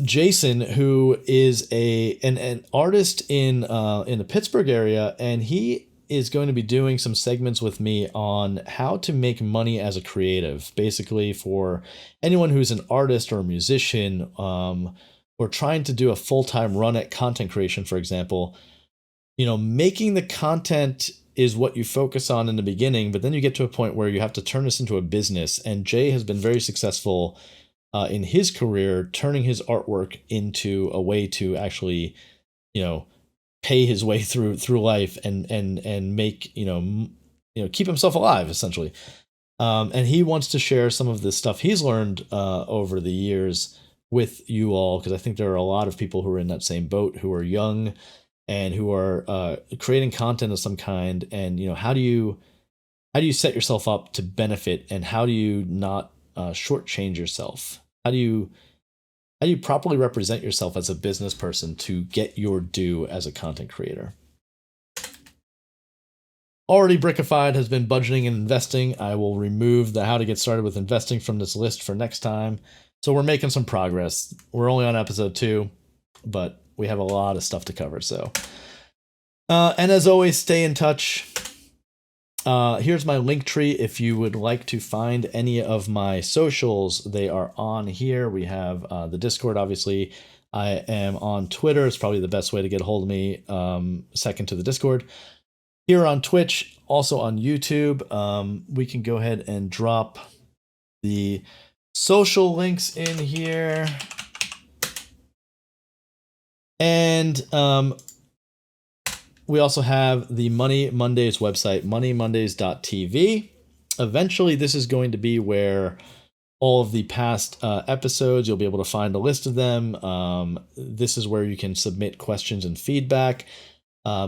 Jason, who is an artist in the Pittsburgh area, and he is going to be doing some segments with me on how to make money as a creative, basically for anyone who's an artist or a musician, or trying to do a full-time run at content creation, for example. Making the content is what you focus on in the beginning, but then you get to a point where you have to turn this into a business. And Jay has been very successful in his career, turning his artwork into a way to actually, pay his way through life and make, keep himself alive, essentially. And he wants to share some of the stuff he's learned over the years with you all, because I think there are a lot of people who are in that same boat, who are young and who are creating content of some kind. And how do you set yourself up to benefit, and how do you not shortchange yourself? How do you properly represent yourself as a business person to get your due as a content creator? Already Brickified has been budgeting and investing. I will remove the how to get started with investing from this list for next time. So we're making some progress. We're only on episode 2, but we have a lot of stuff to cover. So, and as always, stay in touch. Here's my link tree. If you would like to find any of my socials, they are on here. We have the Discord, obviously. I am on Twitter. It's probably the best way to get a hold of me, second to the Discord. Here on Twitch, also on YouTube. We can go ahead and drop the social links in here. And we also have the Money Mondays website, moneymondays.tv. Eventually, this is going to be where all of the past episodes, you'll be able to find a list of them. This is where you can submit questions and feedback.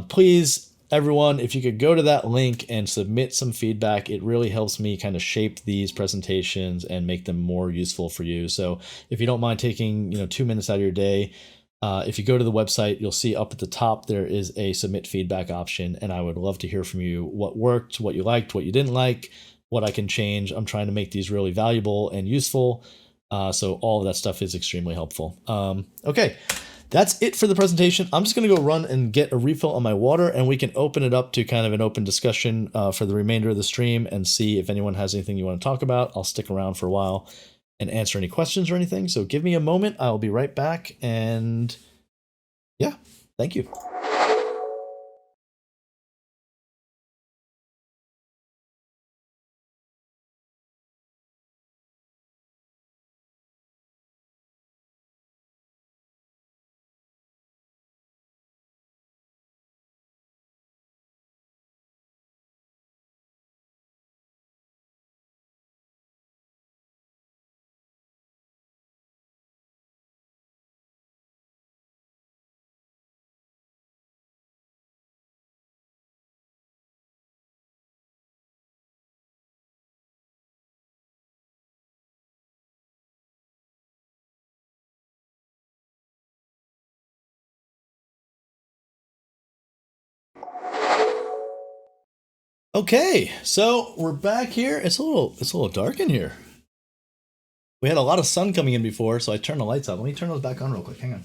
Please, everyone, if you could go to that link and submit some feedback, it really helps me kind of shape these presentations and make them more useful for you. So if you don't mind taking 2 minutes out of your day, if you go to the website, you'll see up at the top there is a submit feedback option, and I would love to hear from you what worked, what you liked, what you didn't like, what I can change. I'm trying to make these really valuable and useful, so all of that stuff is extremely helpful. Okay, that's it for the presentation. I'm just going to go run and get a refill on my water, and we can open it up to kind of an open discussion for the remainder of the stream and see if anyone has anything you want to talk about. I'll stick around for a while and answer any questions or anything. So give me a moment. I'll be right back. And yeah, thank you. Okay, so we're back here. It's a little dark in here. We had a lot of sun coming in before, so I turned the lights up. Let me turn those back on real quick. Hang on.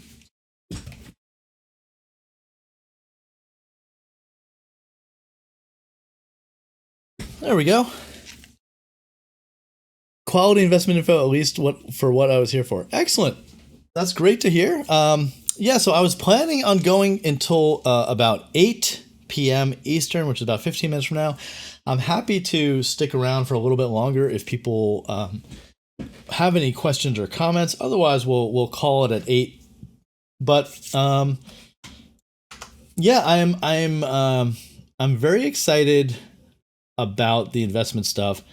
There we go. Quality investment info, at least what I was here for. Excellent. That's great to hear. Yeah, so I was planning on going until about 8 p.m. Eastern, which is about 15 minutes from now. I'm happy to stick around for a little bit longer if people have any questions or comments. Otherwise, we'll call it at 8. But yeah, I'm very excited about the investment stuff.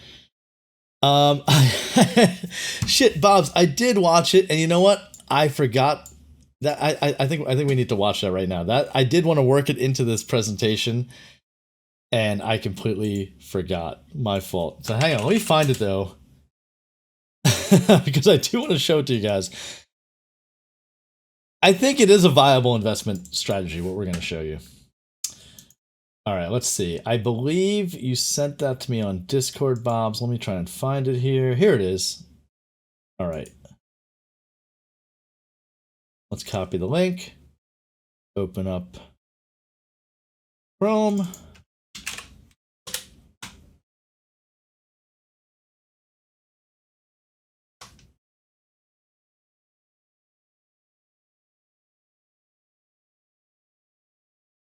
Shit, Bobs, I did watch it, and you know what? I forgot that I think we need to watch that right now. That I did want to work it into this presentation, and I completely forgot. My fault. So hang on, let me find it though. Because I do want to show it to you guys. I think it is a viable investment strategy, what we're going to show you. All right, let's see. I believe you sent that to me on Discord, Bobs. Let me try and find it here. Here it is. All right. Let's copy the link. Open up Chrome.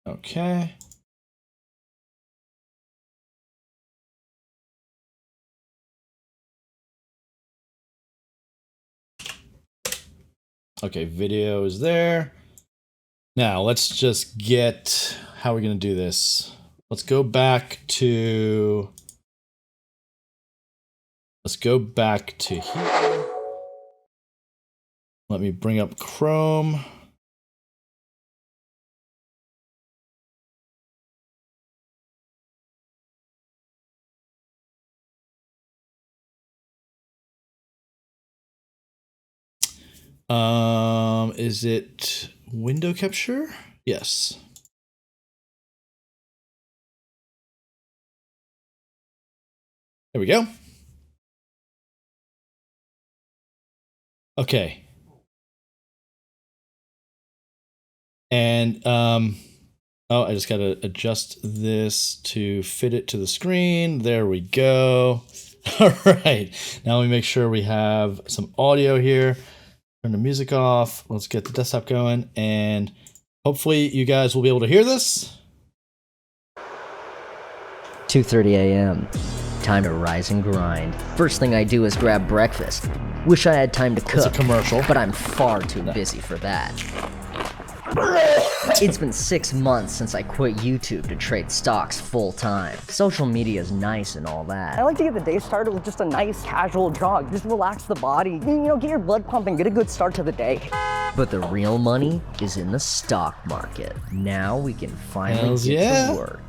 Okay. Okay, video is there. Now let's just get, how are we going to do this? Let's go back to here. Let me bring up Chrome. Is it window capture? Yes. There we go. Okay. And oh, I just gotta adjust this to fit it to the screen. There we go. All right. Now we make sure we have some audio here. Turn the music off. Let's get the desktop going, and hopefully you guys will be able to hear this. 2:30 a.m. Time to rise and grind. First thing I do is grab breakfast. Wish I had time to cook. It's a commercial. But I'm far too busy for that. It's been 6 months since I quit YouTube to trade stocks full time. Social media is nice and all that. I like to get the day started with just a nice casual jog. Just relax the body, you know, get your blood pumping, get a good start to the day. But the real money is in the stock market. Now we can finally Hells get yeah. to work.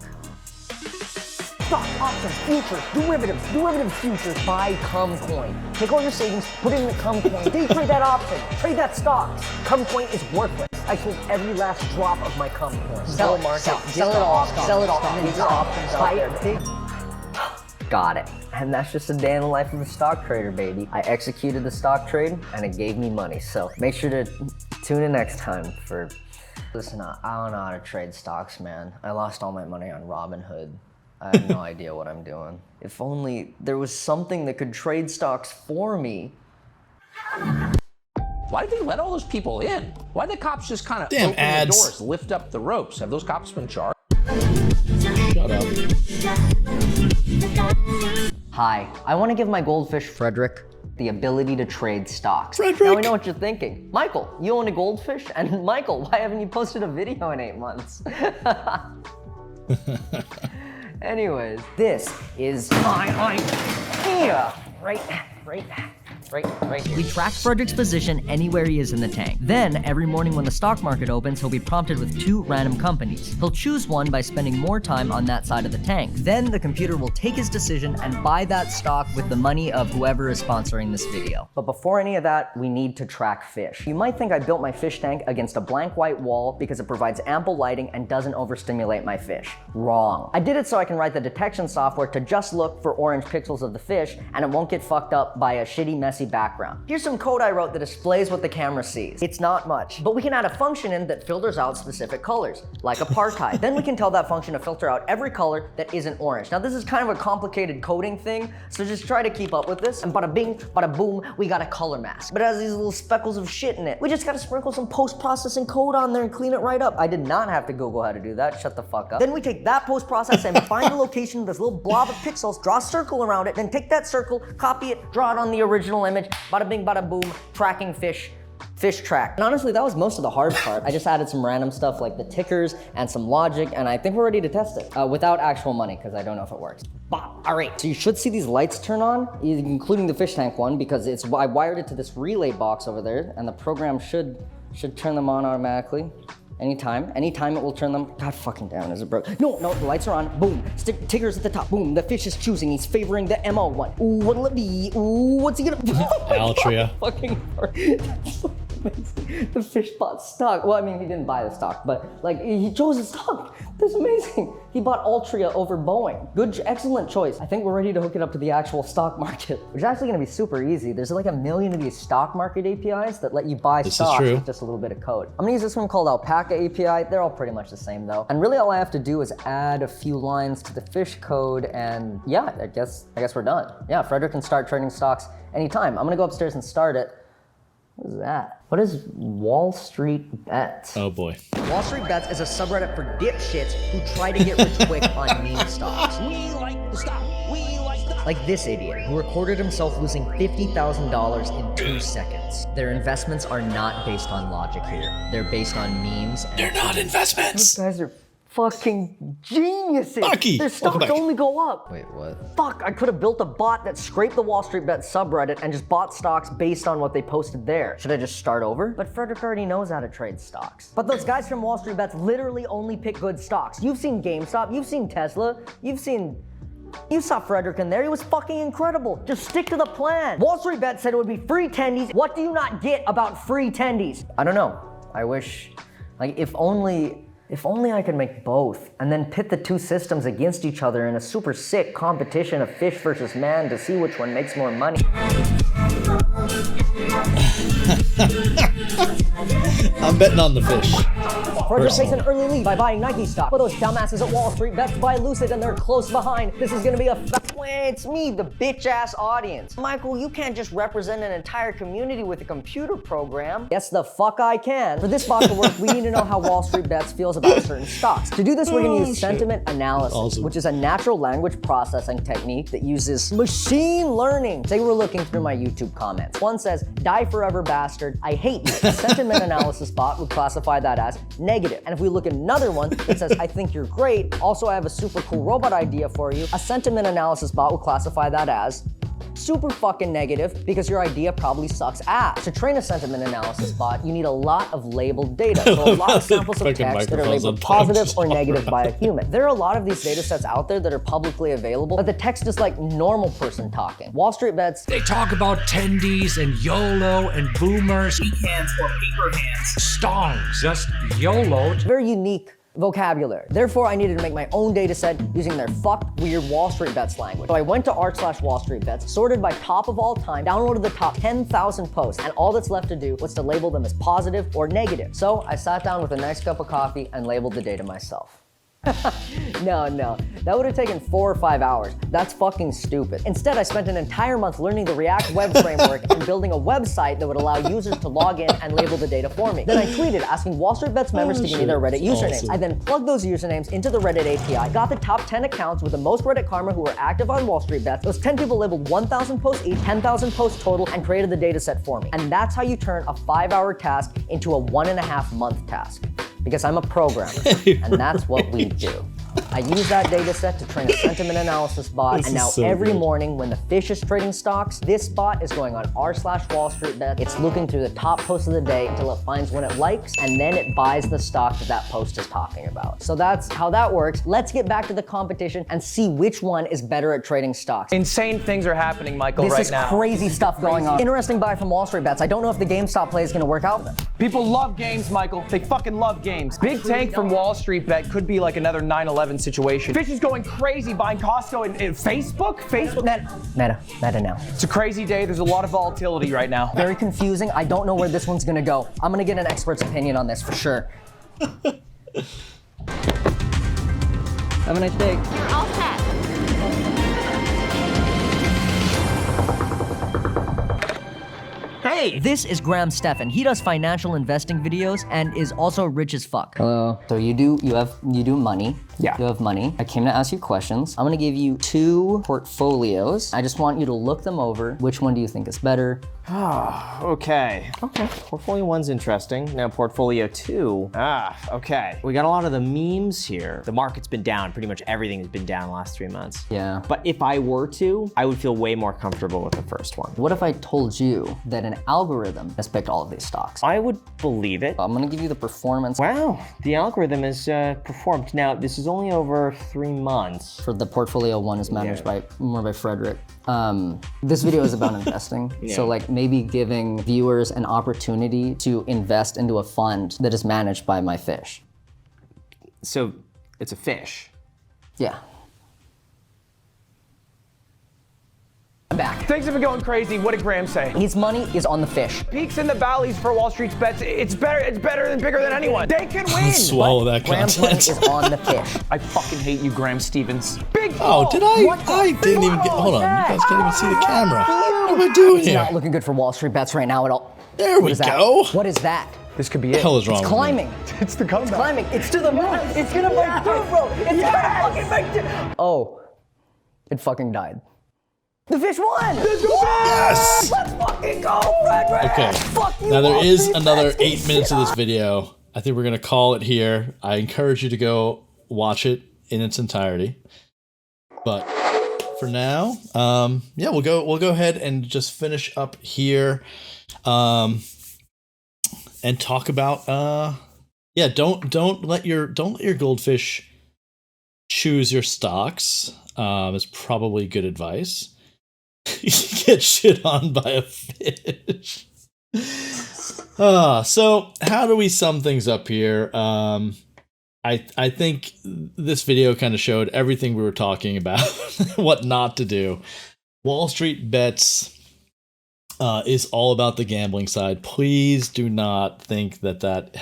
Stock, options, futures, derivative futures, buy Cumcoin. Take all your savings, put it in the Cumcoin. Day trade that option, trade that stock. Cumcoin is worthless. I sold every last drop of my Cumcoin. Sell it all, and then options out there. Got it. And that's just a day in the life of a stock trader, baby. I executed the stock trade and it gave me money. So make sure to tune in next time for... Listen, I don't know how to trade stocks, man. I lost all my money on Robinhood. I have no idea what I'm doing. If only there was something that could trade stocks for me. Why did they let all those people in? Why did the cops just kind of open the doors, lift up the ropes? Have those cops been charged? Shut up. Hi, I want to give my goldfish Frederick the ability to trade stocks. Frederick! Now I know what you're thinking. Michael, you own a goldfish? And Michael, why haven't you posted a video in 8 months? Anyways, this is my idea. Right here. We track Frederick's position anywhere he is in the tank. Then, every morning when the stock market opens, he'll be prompted with 2 random companies. He'll choose one by spending more time on that side of the tank. Then, the computer will take his decision and buy that stock with the money of whoever is sponsoring this video. But before any of that, we need to track fish. You might think I built my fish tank against a blank white wall because it provides ample lighting and doesn't overstimulate my fish. Wrong. I did it so I can write the detection software to just look for orange pixels of the fish and it won't get fucked up by a shitty, messy background. Here's some code I wrote that displays what the camera sees. It's not much, but we can add a function in that filters out specific colors, like apartheid. Then we can tell that function to filter out every color that isn't orange. Now this is kind of a complicated coding thing, so just try to keep up with this, and bada bing, bada boom, we got a color mask. But it has these little speckles of shit in it. We just gotta sprinkle some post-processing code on there and clean it right up. I did not have to Google how to do that, shut the fuck up. Then we take that post-process and find the location of this little blob of pixels, draw a circle around it, then take that circle, copy it, draw it on the original image, bada bing, bada boom, tracking fish track. And honestly, that was most of the hard part. I just added some random stuff like the tickers and some logic, and I think we're ready to test it without actual money, because I don't know if it works. Bop. All right, so you should see these lights turn on, including the fish tank one, because I wired it to this relay box over there, and the program should turn them on automatically. Anytime it will turn them. God fucking damn, is it broke? No, the lights are on. Boom. Tickers at the top. Boom. The fish is choosing. He's favoring the MO one. Ooh, what'll it be? Ooh, what's he gonna? Altria. Fucking. That's so amazing. The fish bought stock. Well, I mean, he didn't buy the stock, but like he chose his stock. That's amazing. He bought Altria over Boeing. Good, excellent choice. I think we're ready to hook it up to the actual stock market, which is actually gonna be super easy. There's like 1 million of these stock market APIs that let you buy stocks with just a little bit of code. I'm gonna use this one called Alpaca API. They're all pretty much the same though. And really all I have to do is add a few lines to the fish code and yeah, I guess we're done. Yeah, Frederick can start trading stocks anytime. I'm gonna go upstairs and start it. What is that? What is Wall Street Bets? Oh boy. Wall Street Bets is a subreddit for dipshits who try to get rich quick on meme stocks. We like the stock. We like the... Like this idiot who recorded himself losing $50,000 in 2 seconds. Their investments are not based on logic here. They're based on memes. And They're not investments. Those guys are fucking geniuses. Bucky, Their stocks only go up. Wait, what? Fuck, I could have built a bot that scraped the Wall Street Bets subreddit and just bought stocks based on what they posted there. Should I just start over? But Frederick already knows how to trade stocks. But those guys from Wall Street Bets literally only pick good stocks. You've seen GameStop, you've seen Tesla, you've seen You saw Frederick in there. He was fucking incredible. Just stick to the plan. Wall Street Bet said it would be free tendies. What do you not get about free tendies? I don't know. I wish, like, if only I could make both and then pit the two systems against each other in a super sick competition of fish versus man to see which one makes more money. I'm betting on the fish. Frederick takes an early lead by buying Nike stock, but those dumbasses at Wall Street Bet buy Lucid and they're close behind. This is gonna be it's me, the bitch-ass audience. Michael, you can't just represent an entire community with a computer program. Yes, the fuck I can. For this bot to work, we need to know how Wall Street Bets feels about certain stocks. To do this, we're gonna use sentiment analysis, which is a natural language processing technique that uses machine learning. Say we're looking through my YouTube comments. One says, "Die forever, bastard. I hate you." A sentiment analysis bot would classify that as negative. And if we look at another one that says, "I think you're great. Also, I have a super cool robot idea for you," a sentiment analysis bot will classify that as super fucking negative because your idea probably sucks ass. To train a sentiment analysis bot, you need a lot of labeled data. So a lot of samples of text that are labeled positive or negative by a human. There are a lot of these data sets out there that are publicly available, but the text is like normal person talking. Wall Street Bets, they talk about tendies and YOLO and boomers. Weak hands or paper hands. Stongs, just YOLO. Very unique vocabulary. Therefore, I needed to make my own data set using their fucked weird Wall Street Bets language. So I went to r/Wall Street Bets, sorted by top of all time, downloaded the top 10,000 posts, and all that's left to do was to label them as positive or negative. So I sat down with a nice cup of coffee and labeled the data myself. No, that would have taken 4 or 5 hours. That's fucking stupid. Instead, I spent an entire month learning the React web framework and building a website that would allow users to log in and label the data for me. Then I tweeted asking Wall Street Bets members to give me their Reddit usernames. Awesome. I then plugged those usernames into the Reddit API, got the top 10 accounts with the most Reddit karma who were active on Wall Street Bets. Those 10 people labeled 1,000 posts each, 10,000 posts total, and created the data set for me. And that's how you turn a 5-hour task into a 1.5-month task. Because I'm a programmer, and that's what we do. I use that data set to train a sentiment analysis bot, and now every morning when the fish is trading stocks, this bot is going on r/Wall Street Bet. It's looking through the top posts of the day until it finds one it likes, and then it buys the stock that post is talking about. So that's how that works. Let's get back to the competition and see which one is better at trading stocks. Insane things are happening, Michael, right now. This is crazy stuff going on. Interesting buy from Wall Street Bets. I don't know if the GameStop play is gonna work out for them. People love games, Michael. They fucking love games. Big tank from Wall Street Bet could be like another 9/11 situation. Fish is going crazy buying Costco and Facebook. Meta now. It's a crazy day. There's a lot of volatility right now. Very confusing. I don't know where this one's gonna go. I'm gonna get an expert's opinion on this for sure. Have a nice day. You're all set. Hey, this is Graham Stephan. He does financial investing videos and is also rich as fuck. Hello. So you do money. Yeah. You have money. I came to ask you questions. I'm gonna give you 2 portfolios. I just want you to look them over. Which one do you think is better? Okay. Portfolio 1's interesting. Now portfolio 2. Okay. We got a lot of the memes here. The market's been down. Pretty much everything has been down the last 3 months. Yeah. But if I were to, I would feel way more comfortable with the first one. What if I told you that an algorithm has picked all of these stocks? I would believe it. I'm gonna give you the performance. Wow, the algorithm has performed. Now, this is only over 3 months. For the portfolio 1 is managed by Frederick. This video is about investing. Yeah. So like maybe giving viewers an opportunity to invest into a fund that is managed by my fish. So it's a fish. Yeah. I'm back. Things have been going crazy. What did Graham say? His money is on the fish. Peaks and the valleys for Wall Street's bets. It's better than bigger than anyone. They can win. Swallow that Graham's money content. is on the fish. I fucking hate you, Graham Stevens. Big Oh, did I? I didn't even get. Hold on, you guys can't even see the camera. What am I doing It's here? not looking good for Wall Street Bets right now at all. There we What is that? go. What is that? This could be What the it. hell is wrong It's with me? climbing. It's the comeback. It's climbing. It's to the moon. It's gonna break through, bro. It's gonna fucking break through. Oh, it fucking died. The fish won. Yes! Let's fucking go, Frederick. Okay. Fuck you, Now there Wall is Street another Bets. 8 minutes of this video. I think we're gonna call it here. I encourage you to go watch it in its entirety. But for now, yeah, we'll go ahead and just finish up here, and talk about yeah, don't let your goldfish choose your stocks. is probably good advice. You get shit on by a fish. So how do we sum things up here? I think this video kind of showed everything we were talking about, what not to do. Wall Street Bets is all about the gambling side. Please do not think that that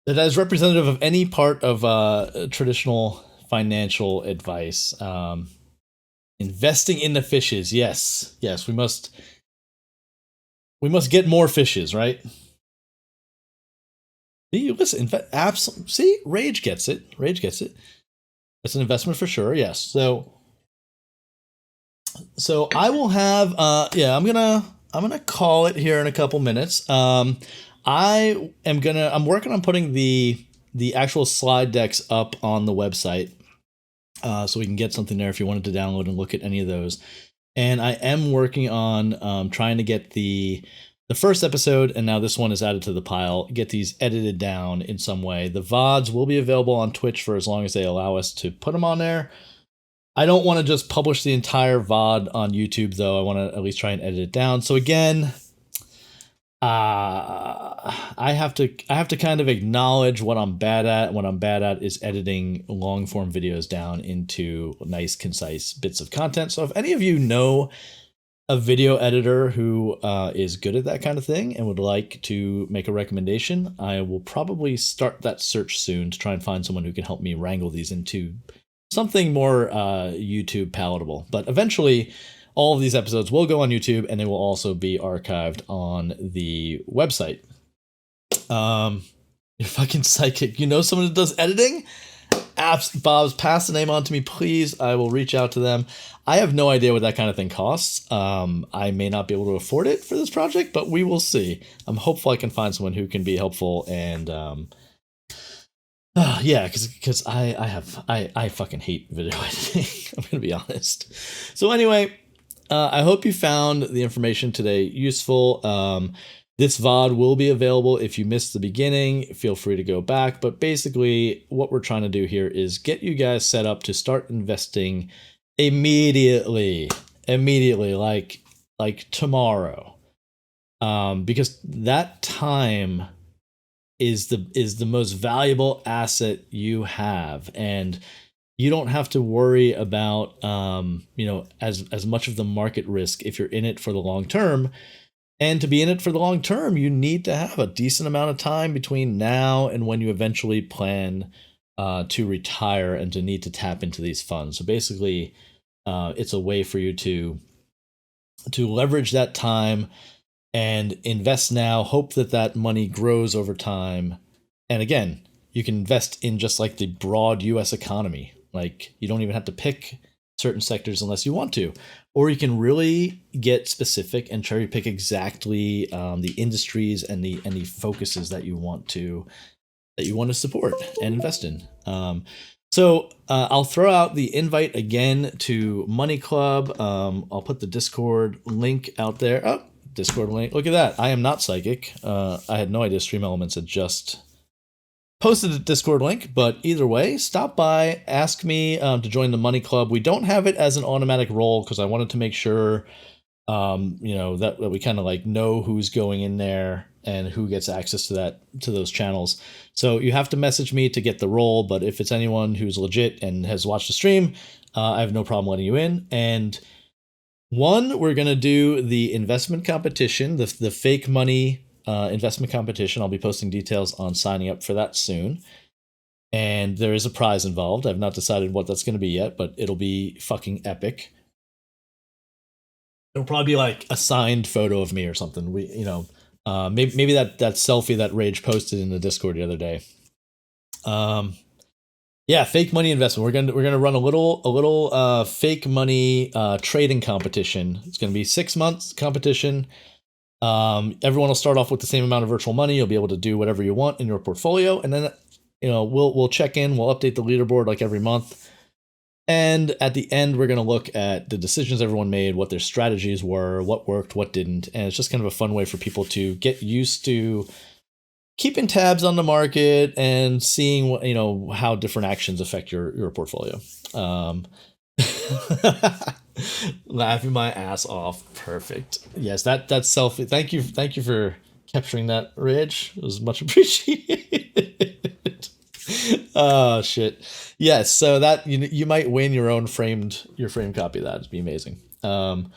is representative of any part of traditional financial advice. Investing in the fishes, yes, we must get more fishes, right? Listen, absolutely. See, Rage gets it. It's an investment for sure. Yes. So I will have. I'm gonna call it here in a couple minutes. I'm working on putting the actual slide decks up on the website, so we can get something there if you wanted to download and look at any of those. And I am working on trying to get the first episode, and now this one is added to the pile, get these edited down in some way. The VODs will be available on Twitch for as long as they allow us to put them on there. I don't want to just publish the entire VOD on YouTube, though. I want to at least try and edit it down. So again, I have to kind of acknowledge what I'm bad at. What I'm bad at is editing long form videos down into nice, concise bits of content. So if any of you know a video editor who is good at that kind of thing and would like to make a recommendation, I will probably start that search soon to try and find someone who can help me wrangle these into something more YouTube palatable. But eventually, all of these episodes will go on YouTube, and they will also be archived on the website. You're fucking psychic. You know someone that does editing? Bob's, pass the name on to me, please. I will reach out to them. I have no idea what that kind of thing costs. I may not be able to afford it for this project, but we will see. I'm hopeful I can find someone who can be helpful, and because I fucking hate video editing. I'm gonna be honest. So anyway, I hope you found the information today useful. This VOD will be available if you missed the beginning. Feel free to go back. But basically, what we're trying to do here is get you guys set up to start investing immediately, like tomorrow, because that time is the most valuable asset you have, and you don't have to worry about as much of the market risk if you're in it for the long term. And to be in it for the long term, you need to have a decent amount of time between now and when you eventually plan to retire and to need to tap into these funds. So basically, it's a way for you to leverage that time and invest now, hope that money grows over time. And again, you can invest in just like the broad US economy. Like, you don't even have to pick certain sectors unless you want to, or you can really get specific and cherry pick exactly the industries and the focuses that you want to support and invest in. So I'll throw out the invite again to Money Club. I'll put the Discord link out there. Oh, Discord link. Look at that. I am not psychic. I had no idea Stream Elements had just posted a Discord link, but either way, stop by, ask me to join the Money Club. We don't have it as an automatic role because I wanted to make sure, that we kind of like know who's going in there and who gets access to those channels. So you have to message me to get the role, but if it's anyone who's legit and has watched the stream, I have no problem letting you in. And we're going to do the investment competition, the fake money investment competition. I'll be posting details on signing up for that soon. And there is a prize involved. I've not decided what that's going to be yet, but it'll be fucking epic. It'll probably be like a signed photo of me or something. Maybe that selfie that Rage posted in the Discord the other day. Fake money investment. We're gonna run a little fake money trading competition. It's gonna be 6 months competition. Everyone will start off with the same amount of virtual money. You'll be able to do whatever you want in your portfolio, and then we'll check in. We'll update the leaderboard like every month, and at the end we're gonna look at the decisions everyone made, what their strategies were, what worked, what didn't, and it's just kind of a fun way for people to get used to keeping tabs on the market and seeing what, how different actions affect your portfolio. Laughing my ass off. Perfect. Yes, that selfie. Thank you for capturing that, Ridge. It was much appreciated. Oh shit. Yes, so that you might win your framed copy of that. It'd be amazing. And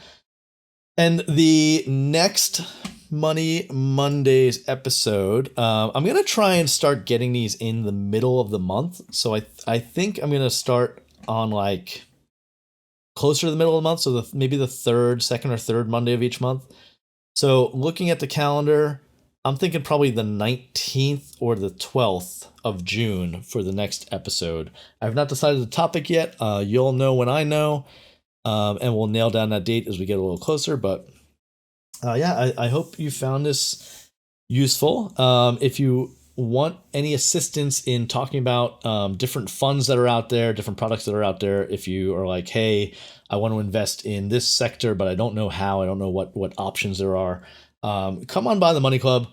the next Money Mondays episode, I'm gonna try and start getting these in the middle of the month. So I think I'm gonna start on like closer to the middle of the month, so maybe the second or third Monday of each month. So looking at the calendar, I'm thinking probably the 19th or the 12th of June for the next episode. I have not decided the topic yet. You'll know when I know, and we'll nail down that date as we get a little closer. But I hope you found this useful. If you want any assistance in talking about different funds that are out there, different products that are out there, if you are like, hey, I want to invest in this sector, but I don't know how, I don't know what options there are, come on by the Money Club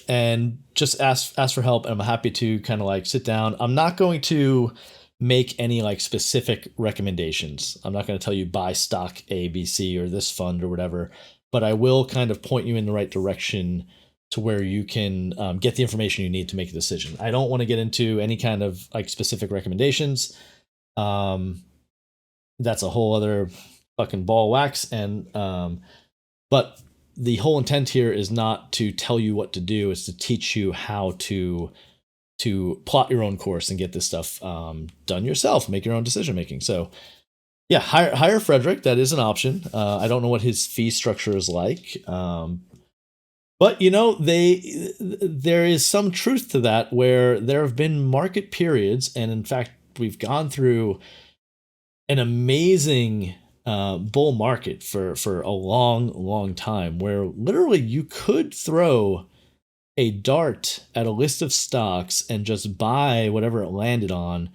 and just ask for help. And I'm happy to kind of like sit down. I'm not going to make any like specific recommendations. I'm not going to tell you buy stock A, B, C, or this fund or whatever, but I will kind of point you in the right direction to where you can get the information you need to make a decision. I don't want to get into any kind of like specific recommendations. That's a whole other fucking ball of wax. And but the whole intent here is not to tell you what to do. It's to teach you how to plot your own course and get this stuff done yourself. Make your own decision making. So yeah, hire Frederick. That is an option. I don't know what his fee structure is like. But there is some truth to that, where there have been market periods, and in fact, we've gone through an amazing bull market for a long time, where literally you could throw a dart at a list of stocks and just buy whatever it landed on,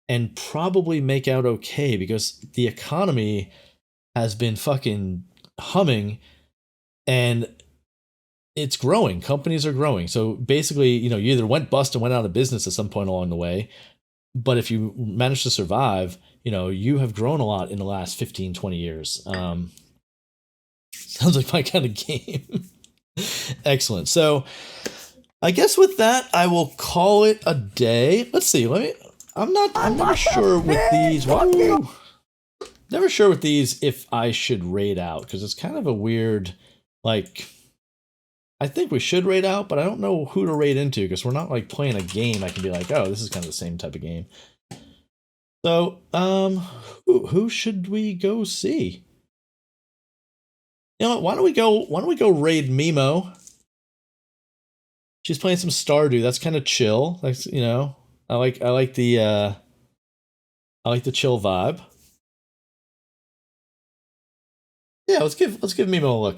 and probably make out okay, because the economy has been fucking humming, and it's growing. Companies are growing. So basically, you either went bust and went out of business at some point along the way, but if you manage to survive, you have grown a lot in the last 15, 20 years. Sounds like my kind of game. Excellent. So I guess with that, I will call it a day. Let's see. I'm never sure with these. Whoa. Never sure with these if I should raid out, because it's kind of a weird, like, I think we should raid out, but I don't know who to raid into, because we're not like playing a game. I can be like, oh, this is kind of the same type of game. So, who should we go see? You know what? Why don't we go raid Mimo? She's playing some Stardew. That's kind of chill. Like, I like the chill vibe. Yeah, let's give Mimo a look.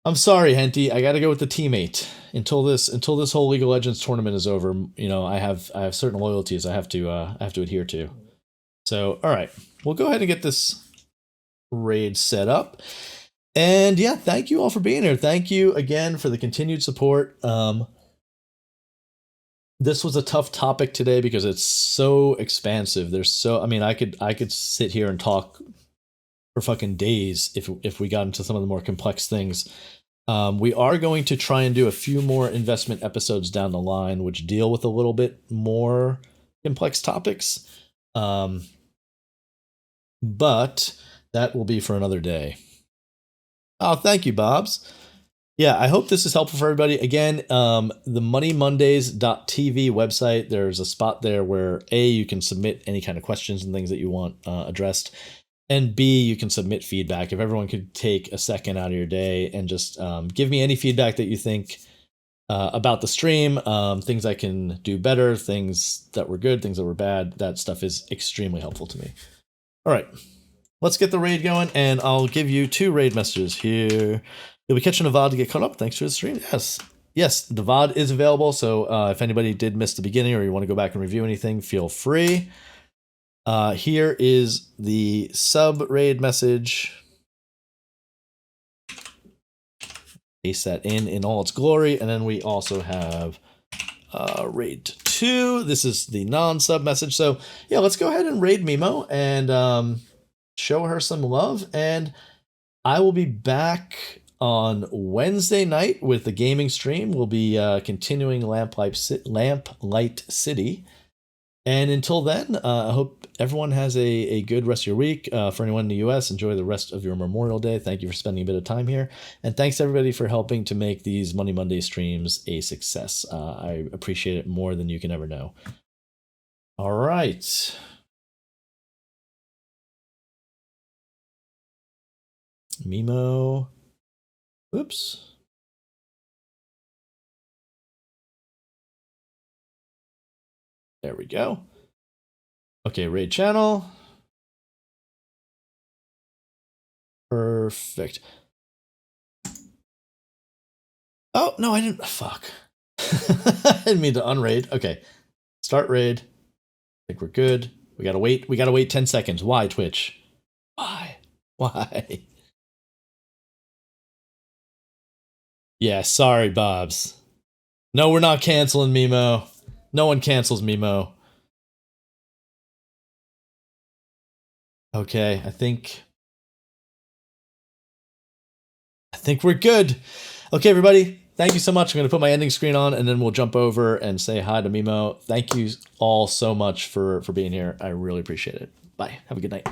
I'm sorry, Henty. I got to go with the teammate until this whole League of Legends tournament is over. I have certain loyalties I have to adhere to. So, all right, we'll go ahead and get this raid set up. And yeah, thank you all for being here. Thank you again for the continued support. This was a tough topic today because it's so expansive. I could sit here and talk for fucking days if we got into some of the more complex things. We are going to try and do a few more investment episodes down the line, which deal with a little bit more complex topics. But that will be for another day. Oh, thank you, Bobs. Yeah, I hope this is helpful for everybody. Again, the moneymondays.tv website, there's a spot there where A, you can submit any kind of questions and things that you want addressed. And B, you can submit feedback. If everyone could take a second out of your day and just give me any feedback that you think about the stream, things I can do better, things that were good, things that were bad, that stuff is extremely helpful to me. All right, let's get the raid going, and I'll give you 2 raid messages here. You'll be catching a VOD to get caught up. Thanks for the stream. Yes, the VOD is available, so if anybody did miss the beginning or you want to go back and review anything, feel free. Here is the sub raid message. paste that in all its glory. And then we also have raid 2. This is the non-sub message. So yeah, let's go ahead and raid Mimo and show her some love. And I will be back on Wednesday night with the gaming stream. We'll be continuing Lamplight City. And until then, I hope everyone has a good rest of your week. For anyone in the US, enjoy the rest of your Memorial Day. Thank you for spending a bit of time here. And thanks everybody for helping to make these Money Monday streams a success. I appreciate it more than you can ever know. All right. Mimo. Oops. There we go. Okay, raid channel. Perfect. Oh, no, I didn't. Fuck. I didn't mean to unraid. Okay. Start raid. I think we're good. We gotta wait. We gotta wait 10 seconds. Why, Twitch? Why? Why? Yeah, sorry, Bobs. No, we're not canceling Mimo. No one cancels Mimo. Okay, I think we're good. Okay, everybody. Thank you so much. I'm going to put my ending screen on, and then we'll jump over and say hi to Mimo. Thank you all so much for being here. I really appreciate it. Bye. Have a good night.